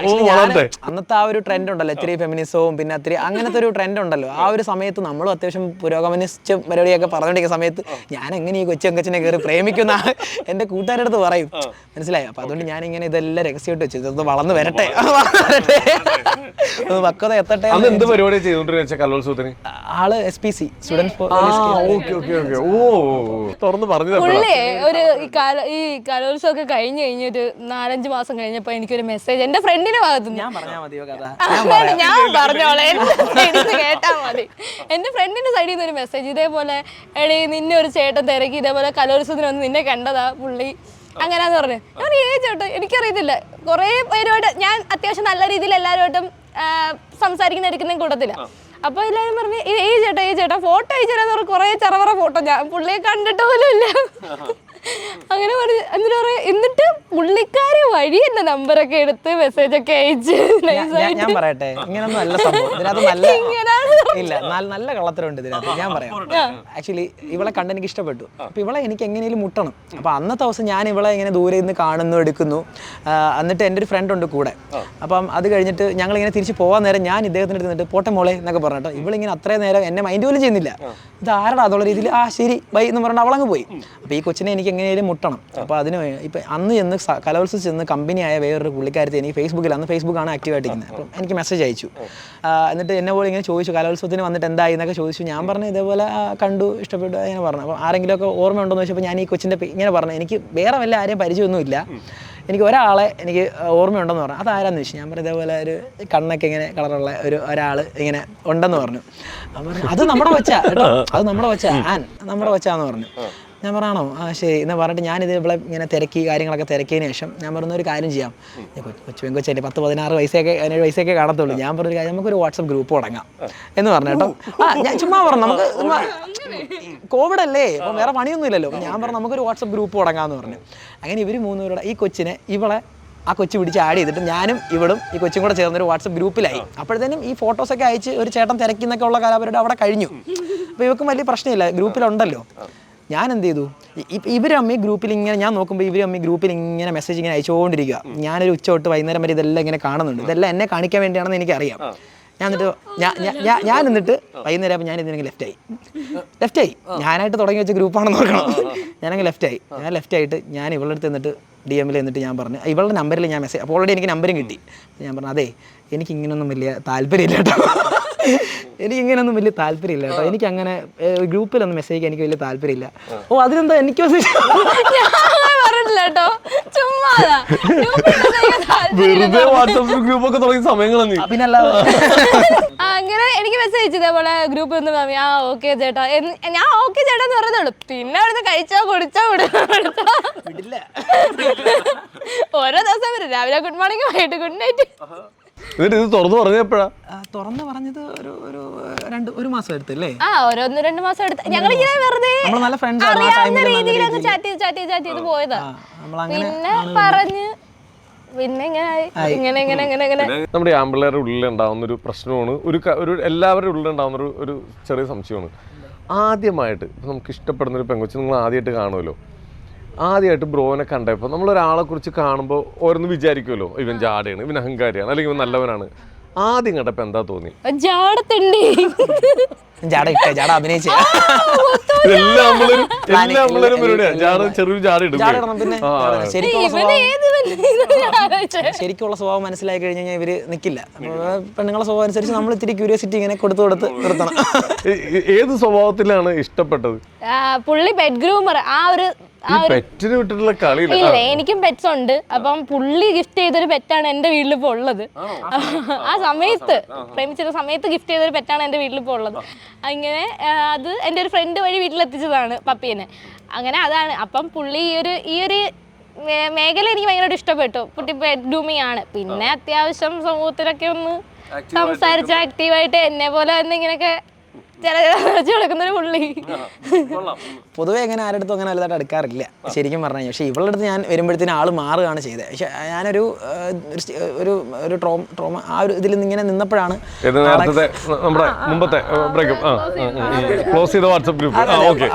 അന്നത്തെ ആ ഒരു ട്രെൻഡ് ഉണ്ടല്ലോ, ഇത്തിരി ഫെമിനിസവും പിന്നെ അത്തിരി അങ്ങനത്തെ ഒരു ട്രെൻഡ് ഉണ്ടല്ലോ. ആ ഒരു സമയത്ത് നമ്മളും അത്യാവശ്യം പുരോഗമനിസ്റ്റ് പരിപാടിയൊക്കെ പറഞ്ഞുകൊണ്ടിരിക്കുന്ന സമയത്ത് ഞാൻ എങ്ങനെ ഈ കൊച്ചനെ കയറി പ്രേമിക്കുന്ന എന്റെ കൂട്ടുകാരുടെ അടുത്ത് പറയും, മനസ്സിലായി. അപ്പൊ അതുകൊണ്ട് ഞാൻ ഇങ്ങനെ ഇതെല്ലാം രഹസ്യമായിട്ട് വെച്ചു, ഇതൊന്ന് വളർന്നു വരട്ടെ, പക്വത എത്തട്ടെ. എന്ത് പരിപാടി ചെയ്തോണ്ടിരുന്ന കലോത്സവത്തിന്? ആള് SPC സ്റ്റുഡൻസ് തുറന്ന് പറഞ്ഞു. ഈ കലോത്സവമൊക്കെ കഴിഞ്ഞിട്ട് 4-5 മാസം കഴിഞ്ഞപ്പോ എനിക്കൊരു മെസ്സേജ് എന്റെ ഫ്രണ്ടിന്റെ ഭാഗത്ത്. ഞാൻ പറഞ്ഞാൽ മതിയോ കഥ? ഞാൻ പറഞ്ഞോളെ, കേട്ടാ മതി. എന്റെ ഫ്രണ്ടിന്റെ സൈഡിൽ നിന്ന് ഒരു മെസ്സേജ്, ഇതേപോലെ എടീ നിന്നെ ഒരു ചേട്ടൻ തിരക്കി, ഇതേപോലെ കലോത്സവത്തിന് വന്ന് നിന്നെ കണ്ടതാ പുള്ളി, അങ്ങനെയാന്ന് പറഞ്ഞു. ഞാൻ ചേട്ടാ എനിക്കറിയത്തില്ല, കുറേ പേരുമായിട്ട് ഞാൻ അത്യാവശ്യം നല്ല രീതിയിൽ എല്ലാവരുമായിട്ടും സംസാരിക്കുന്ന എടുക്കുന്ന കൂട്ടത്തില്ല. അപ്പൊ എല്ലാവരും പറഞ്ഞു ഈ ചേട്ടാ ഫോട്ടോ അയച്ചാലെന്ന് പറഞ്ഞ കുറേ ചെറവറ ഫോട്ടോ, ഞാൻ പുള്ളിയെ കണ്ടിട്ട് പോലും ഇല്ല. അങ്ങനെ പറഞ്ഞു. എന്നിട്ട് പുള്ളിക്കാരി വഴി എന്റെ നമ്പറൊക്കെ എടുത്ത് മെസ്സേജൊക്കെ അയച്ച്. ഞാൻ പറയട്ടെ, ഇങ്ങനൊന്നും അല്ല സംഭവം. ഇതിനകത്ത് നല്ല കള്ളത്തരമുണ്ട് ഇതിനകത്ത്. ഞാൻ പറയാം, ആക്ച്വലി ഇവളെ കണ്ട് എനിക്ക് ഇഷ്ടപ്പെട്ടു. അപ്പൊ ഇവളെ എനിക്ക് എങ്ങനെയും മുട്ടണം. അപ്പൊ അന്നത്തെ ദിവസം ഞാൻ ഇവളെ ഇങ്ങനെ ദൂരെ നിന്ന് കാണുന്നു, എടുക്കുന്നു. എന്നിട്ട് എൻ്റെ ഒരു ഫ്രണ്ട് ഉണ്ട് കൂടെ. അപ്പം അത് കഴിഞ്ഞിട്ട് ഞങ്ങളിങ്ങനെ തിരിച്ച് പോകാൻ നേരം ഞാൻ ഇദ്ദേഹത്തിൻ്റെ അടുത്ത് നിന്നിട്ട് പോട്ടെ മോളെ എന്നൊക്കെ പറഞ്ഞിട്ടോ, ഇവളിങ്ങനെ അത്രയും നേരം എന്നെ മൈൻഡ് പോലും ചെയ്യുന്നില്ല. ഇത് ആരടാ അതുള്ള രീതിയിൽ ശരി ബൈ എന്ന് പറഞ്ഞിട്ട് അവളങ്ങ് പോയി. അപ്പോൾ ഈ കൊച്ചിനെ എനിക്ക് എങ്ങനെയും മുട്ടണം. അപ്പോൾ അതിന് ഇപ്പം അന്ന് ചെന്ന് കലോത്സവം ചെന്ന് കമ്പനിയായ വേറൊരു പുള്ളിക്കാരത്തെ എനിക്ക് ഫേസ്ബുക്കിൽ, അന്ന് ഫേസ്ബുക്കാണ് ആക്റ്റീവായിട്ടിരിക്കുന്നത്. അപ്പം എനിക്ക് മെസ്സേജ് അയച്ചു. എന്നിട്ട് എന്നെ പോലെ ഇങ്ങനെ ചോദിച്ചു കലോത്സവത്തിന് വന്നിട്ട് എന്തായി എന്നൊക്കെ ചോദിച്ചു. ഞാൻ പറഞ്ഞു ഇതേപോലെ കണ്ടു, ഇഷ്ടപ്പെട്ടു, അങ്ങനെ പറഞ്ഞു. അപ്പോൾ ആരെങ്കിലുമൊക്കെ ഓർമ്മയുണ്ടോയെന്ന് ചോദിച്ചപ്പോൾ ഞാൻ ഈ കൊച്ചിൻ്റെ ഇങ്ങനെ പറഞ്ഞു. എനിക്ക് വേറെ വല്ല ആരെയും പരിചയമൊന്നുമില്ല, എനിക്ക് ഒരാളെ എനിക്ക് ഓർമ്മയുണ്ടെന്ന് പറഞ്ഞു. അതാരാന്ന് ചോദിച്ചു. ഞാൻ പറഞ്ഞു ഇതേപോലെ ഒരു കണ്ണൊക്കെ ഇങ്ങനെ കളറുള്ള ഒരാൾ ഇങ്ങനെ ഉണ്ടെന്ന് പറഞ്ഞു. അത് നമ്മുടെ കൊച്ചാ കേട്ടോ, അത് നമ്മുടെ കൊച്ചാ, നമ്മുടെ കൊച്ചാന്ന് പറഞ്ഞു. ഞാൻ പറഞ്ഞാണോ ശരി എന്ന് പറഞ്ഞിട്ട് ഞാനിത് ഇവിടെ ഇങ്ങനെ കാര്യങ്ങളൊക്കെ തിരക്കിയതിന് ശേഷം ഞാൻ പറഞ്ഞ ഒരു കാര്യം ചെയ്യാം, പെൺകൊച്ചല്ലേ 10-16 വയസ്സൊക്കെ 17 വയസ്സൊക്കെ കാണത്തുള്ളൂ. ഞാൻ പറഞ്ഞൊരു കാര്യം, നമുക്കൊരു വാട്സപ്പ് ഗ്രൂപ്പ് തുടങ്ങാം എന്ന് പറഞ്ഞു കേട്ടോ. ഞാൻ ചുമ്മാ പറഞ്ഞു, നമുക്ക് കോവിഡ് അല്ലേ, അപ്പം വേറെ പണിയൊന്നും ഇല്ലല്ലോ. ഞാൻ പറഞ്ഞു നമുക്കൊരു വാട്സപ്പ് ഗ്രൂപ്പ് തുടങ്ങാമെന്ന് പറഞ്ഞു. അങ്ങനെ ഇവർ 3 പേരുടെ ഈ കൊച്ചിനെ ആ കൊച്ചു പിടിച്ച് ആഡ് ചെയ്തിട്ട് ഞാനും ഇവളും ഈ കൊച്ചും കൂടെ ചേർന്നൊരു വാട്സപ്പ് ഗ്രൂപ്പിലായി. അപ്പോഴത്തേനും ഈ ഫോട്ടോസൊക്കെ അയച്ച് ഒരു ചേട്ടൻ തിരക്കുന്നൊക്കെ ഉള്ള കലാപരിപാടി അവിടെ കഴിഞ്ഞു. അപ്പോൾ ഇവക്കും വലിയ പ്രശ്നമില്ല, ഗ്രൂപ്പിലുണ്ടല്ലോ. ഞാൻ എന്ത് ചെയ്തു, ഇവരമ്മ ഗ്രൂപ്പിൽ ഇങ്ങനെ ഞാൻ നോക്കുമ്പോൾ ഇവരമ്മ ഗ്രൂപ്പിൽ ഇങ്ങനെ മെസ്സേജ് ഇങ്ങനെ അയച്ചുകൊണ്ടിരിക്കുക. ഞാനൊരു ഉച്ച തൊട്ട് വൈകുന്നേരം വരെ ഇതെല്ലാം ഇങ്ങനെ കാണുന്നുണ്ട്. ഇതെല്ലാം എന്നെ കാണിക്കാൻ വേണ്ടിയാണെന്ന് എനിക്കറിയാം. ഞാൻ എന്നിട്ട് വൈകുന്നേരം ആയപ്പോൾ ഞാൻ ഇതിനെങ്കിൽ ലെഫ്റ്റായി ഞാനായിട്ട് തുടങ്ങി വെച്ച ഗ്രൂപ്പാണെന്ന് നോക്കണം. ഞാനങ്ങ് ലെഫ്റ്റായി. ഞാൻ ലെഫ്റ്റായിട്ട് ഞാൻ ഇവളുടെ അടുത്ത് എന്നിട്ട് DM എന്നിട്ട് ഞാൻ പറഞ്ഞു, ഇവളുടെ നമ്പറിൽ ഞാൻ മെസ്സേജ്, അപ്പോൾ ഓൾറെഡി എനിക്ക് നമ്പറും കിട്ടി. ഞാൻ പറഞ്ഞു അതെ എനിക്കിങ്ങനൊന്നും വലിയ താല്പര്യമില്ല കേട്ടോ, എനിക്കിങ്ങനൊന്നും വലിയ താല്പര്യമില്ല കേട്ടോ, എനിക്കങ്ങനെ ഗ്രൂപ്പിലൊന്നും മെസ്സേജ് ചെയ്യാൻ എനിക്ക് വലിയ താല്പര്യമില്ല. ഓ അതിനെന്താ എനിക്ക് അങ്ങനെ എനിക്ക് മെസ്സേജ് അയച്ചു ഇതേപോലെ ഗ്രൂപ്പിൽ നിന്ന് ഓക്കെ ചേട്ടാ, ഞാൻ ഓക്കെ ചേട്ടാന്ന് പറയുന്നുള്ളൂ. പിന്നെ അവിടുന്ന് കഴിച്ചോ കുടിച്ചോ വിടില്ല. ഓരോ ദിവസം വരും, രാവിലെ ഗുഡ് മോർണിംഗ്, വൈകിട്ട് ഗുഡ് നൈറ്റ്. തുറന്നു പറഞ്ഞത് ഒരു മാസം എടുത്തല്ലേ? ഒരു 1-2 മാസം എടുത്ത് ഞങ്ങളിങ്ങനെ വെറുതെ അറിയാവുന്ന രീതിയിലൊക്കെ ചാറ്റ് ചെയ്ത് പോയതാ. പിന്നെ പറഞ്ഞ് പിന്നെ ഇങ്ങനെ നമ്മുടെ ആമ്പിള്ളേരുടെ ഉള്ളിൽ ഉണ്ടാവുന്ന ഒരു പ്രശ്നമാണ്, ഒരു എല്ലാവരുടെ ഉള്ളിൽ ഉണ്ടാവുന്ന ഒരു ചെറിയ സംശയമാണ്. ആദ്യമായിട്ട് നമുക്ക് ഇഷ്ടപ്പെടുന്നൊരു പെങ്കൊച്ച് നിങ്ങൾ ആദ്യമായിട്ട് കാണുമല്ലോ, ആദ്യമായിട്ട് ബ്രോനെ കണ്ടപ്പോൾ നമ്മളൊരാളെ കുറിച്ച് കാണുമ്പോൾ ഓരോന്ന് വിചാരിക്കുമല്ലോ, ഇവൻ ജാടയാണ്, ഇവൻ അഹങ്കാരിയാണ്, അല്ലെങ്കിൽ ഇവൻ നല്ലവനാണ്. ആദ്യം കണ്ടപ്പോൾ എന്താ തോന്നി? ജാടത്തുണ്ട് ജാട അഭിനയിച്ച എല്ലാം നമ്മളൊരു പരിപാടിയാണ്. ചെറിയൊരു ജാട ഇടും. പിന്നെ ശരിക്കുള്ള സ്വഭാവം മനസ്സിലാക്കി കഴിഞ്ഞ് കഴിഞ്ഞാൽ ഇവര് നിൽക്കില്ല. പെണ്ണുങ്ങളെ സ്വഭാവം അനുസരിച്ച് നമ്മൾ ഇത്തിരി ക്യൂരിയോസിറ്റി ഇങ്ങനെ കൊടുത്ത് നിർത്തണം. ഏത് സ്വഭാവത്തിലാണ് ഇഷ്ടപ്പെട്ടത്? പുള്ളി പെറ്റ് ഗ്രൂമർ. പെറ്റിന് വിട്ടിട്ടുള്ള കളിയില്ല. ഇല്ല, എനിക്കും പെറ്റ്സ് ഉണ്ട്. അപ്പം പുള്ളി ഗിഫ്റ്റ് ചെയ്തൊരു പെറ്റാണ് എന്റെ വീട്ടിലിപ്പോ ഉള്ളത്. ആ സമയത്ത് പ്രേമിച്ചിരുന്ന സമയത്ത് ഗിഫ്റ്റ് ചെയ്തൊരു പെറ്റാണ് എന്റെ വീട്ടിലിപ്പോ ഉള്ളത്. അങ്ങനെ അത് എൻ്റെ ഒരു ഫ്രണ്ട് വഴി വീട്ടിലെത്തിച്ചതാണ് പപ്പീനെ. അങ്ങനെ അതാണ്. അപ്പം പുള്ളി ഈ ഒരു മേഖല എനിക്ക് ഭയങ്കരമായിട്ട് ഇഷ്ടപ്പെട്ടു. കുട്ടി പെറ്റ് ഗ്രൂമിങ് ആണ്. പിന്നെ അത്യാവശ്യം സമൂഹത്തിലൊക്കെ ഒന്ന് സംസാരിച്ച് ആക്റ്റീവായിട്ട് എന്നെ പോലെ തന്നെ ഇങ്ങനെയൊക്കെ കൊടുക്കുന്നൊരു പുള്ളി. പൊതുവെ അങ്ങനെ ആരുടെ അടുത്തും അങ്ങനെ വലുതായിട്ട് അടുക്കാറില്ല ശരിക്കും പറഞ്ഞു കഴിഞ്ഞാൽ. പക്ഷേ ഇവളുടെ അടുത്ത് ഞാൻ വരുമ്പോഴത്തേനും ആൾ മാറുകയാണ് ചെയ്തത്. പക്ഷെ ഞാനൊരു ഒരു ട്രോമ ആ ഒരു ഇതിൽ ഇങ്ങനെ നിന്നപ്പോഴാണ്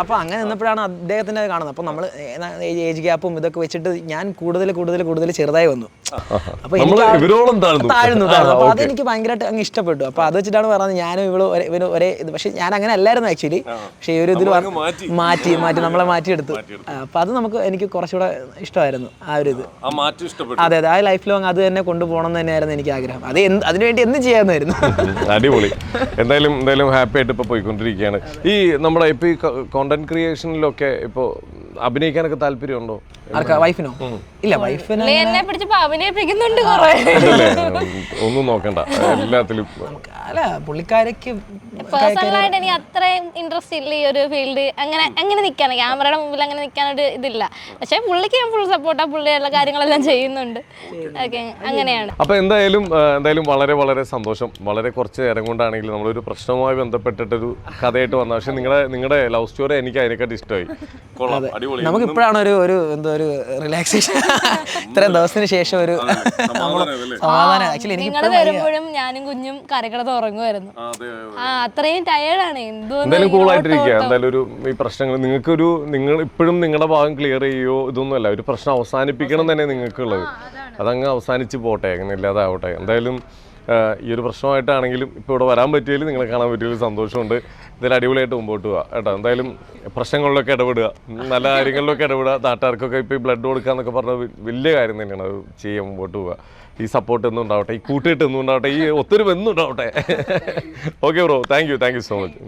അപ്പൊ അങ്ങനെ നിന്നപ്പോഴാണ് അദ്ദേഹത്തിന്റെ കാണുന്നത്. അപ്പൊ നമ്മൾ ഏജ് ഗ്യാപ്പും ഇതൊക്കെ വെച്ചിട്ട് ഞാൻ കൂടുതൽ ചെറുതായി വന്നു. അപ്പൊ താഴ്ന്നു. അപ്പൊ അതെനിക്ക് ഭയങ്കരമായിട്ട് അങ്ങ് ഇഷ്ടപ്പെട്ടു. അപ്പൊ അത് വെച്ചിട്ടാണ് പറഞ്ഞത് ഞാനും ഇവള് ഒരേ ഇത്. പക്ഷെ ഞാൻ അങ്ങനെ അല്ലായിരുന്നു ആക്ച്വലി. പക്ഷെ ഈ ഒരു ഇതിൽ മാറ്റി നമ്മളെ മാറ്റിയെടുത്തു. അപ്പൊ അത് എനിക്ക് കുറച്ചുകൂടെ ഇഷ്ടമായിരുന്നു ആ ഒരു ഇത്. അതെ, ആ ലൈഫ് ലോങ് അത് തന്നെ കൊണ്ടുപോകണം എന്ന് തന്നെയായിരുന്നു എനിക്ക് ആഗ്രഹം. അത് അതിനുവേണ്ടി എന്ത് ചെയ്യാമായിരുന്നു. അടിപൊളി. എന്തായാലും ഹാപ്പി ആയിട്ട് ഇപ്പൊ പോയിക്കൊണ്ടിരിക്കുകയാണ്. ഈ നമ്മുടെ ഇപ്പൊ ഈ കോണ്ടന്റ് ക്രിയേഷനിലൊക്കെ ഇപ്പൊ അഭിനയിക്കാനൊക്കെ താല്പര്യമുണ്ടോ? വൈഫിനോ? ഇല്ല, വൈഫിനെ എന്നെ പിടിച്ചപ്പോ അഭിനയിപ്പിക്കുന്നുണ്ട്. ഒന്നും നോക്കണ്ട, എല്ലാത്തിലും. അല്ല, പുള്ളിക്കാരക്ക് പേഴ്സണലായിട്ട് എനിക്ക് അത്രയും ഇൻട്രസ്റ്റ് ഇല്ല ഈ ഒരു ഫീൽഡ്. അങ്ങനെ നിൽക്കാൻ ക്യാമറയുടെ മുമ്പിൽ അങ്ങനെ നിൽക്കാനൊരു ഇതില്ല. പക്ഷെ പുള്ളിക്ക് ഞാൻ ഫുൾ സപ്പോർട്ടാണ്. പുള്ളിയുള്ള കാര്യങ്ങളെല്ലാം ചെയ്യുന്നുണ്ട്. ഓക്കെ, അങ്ങനെയാണ്. അപ്പൊ എന്തായാലും വളരെ വളരെ സന്തോഷം. വളരെ കുറച്ച് നേരം കൊണ്ടാണെങ്കിലും നമ്മളൊരു പ്രശ്നവുമായി ബന്ധപ്പെട്ടിട്ടൊരു കഥയായിട്ട് വന്ന. പക്ഷെ നിങ്ങളുടെ ലവ് സ്റ്റോറി എനിക്ക് അതിനെക്കാട്ടി ഇഷ്ടമായി. നമുക്ക് ഇപ്പോഴാണ് ഒരു റിലാക്സേഷൻ. ഇത്രയും ദിവസത്തിന് ശേഷം ഒരു സമാധാനം. ആക്ച്വലി നിങ്ങൾ വരുമ്പോഴും ഞാനും കുഞ്ഞും കരകിടന്ന് ഉറങ്ങുമായിരുന്നു. അത്രയും ടയേർഡാണ്. എന്തായാലും കൂളായിട്ടിരിക്കുക. എന്തായാലും ഈ പ്രശ്നങ്ങൾ നിങ്ങൾ ഇപ്പോഴും നിങ്ങളുടെ ഭാഗം ക്ലിയർ ചെയ്യോ ഇതൊന്നുമല്ല. ഒരു പ്രശ്നം അവസാനിപ്പിക്കണം തന്നെ നിങ്ങൾക്കുള്ളത്. അതങ്ങ് അവസാനിച്ച് പോട്ടെ, അങ്ങനെ ഇല്ലാതാവട്ടെ. എന്തായാലും ഈ ഒരു പ്രശ്നമായിട്ടാണെങ്കിലും ഇപ്പോൾ ഇവിടെ വരാൻ പറ്റിയതിൽ നിങ്ങളെ കാണാൻ പറ്റിയതിൽ സന്തോഷമുണ്ട്. ഇതിൽ അടിപൊളിയായിട്ട് മുമ്പോട്ട് പോവുക കേട്ടോ. എന്തായാലും പ്രശ്നങ്ങളിലൊക്കെ ഇടപെടുക, നല്ല കാര്യങ്ങളിലൊക്കെ ഇടപെടുക. നാട്ടുകാർക്കൊക്കെ ഇപ്പോൾ ഈ ബ്ലഡ് കൊടുക്കുക എന്നൊക്കെ പറഞ്ഞാൽ വലിയ കാര്യം തന്നെയാണ്. അത് ചെയ്യാൻ മുമ്പോട്ട് പോവുക. ഈ സപ്പോർട്ട് എന്നും ഉണ്ടാവട്ടെ, ഈ കൂട്ടിയിട്ട് എന്നും ഉണ്ടാവട്ടെ, ഈ ഒത്തൊരു എന്നും ഉണ്ടാവട്ടെ. Okay bro, thank you so much.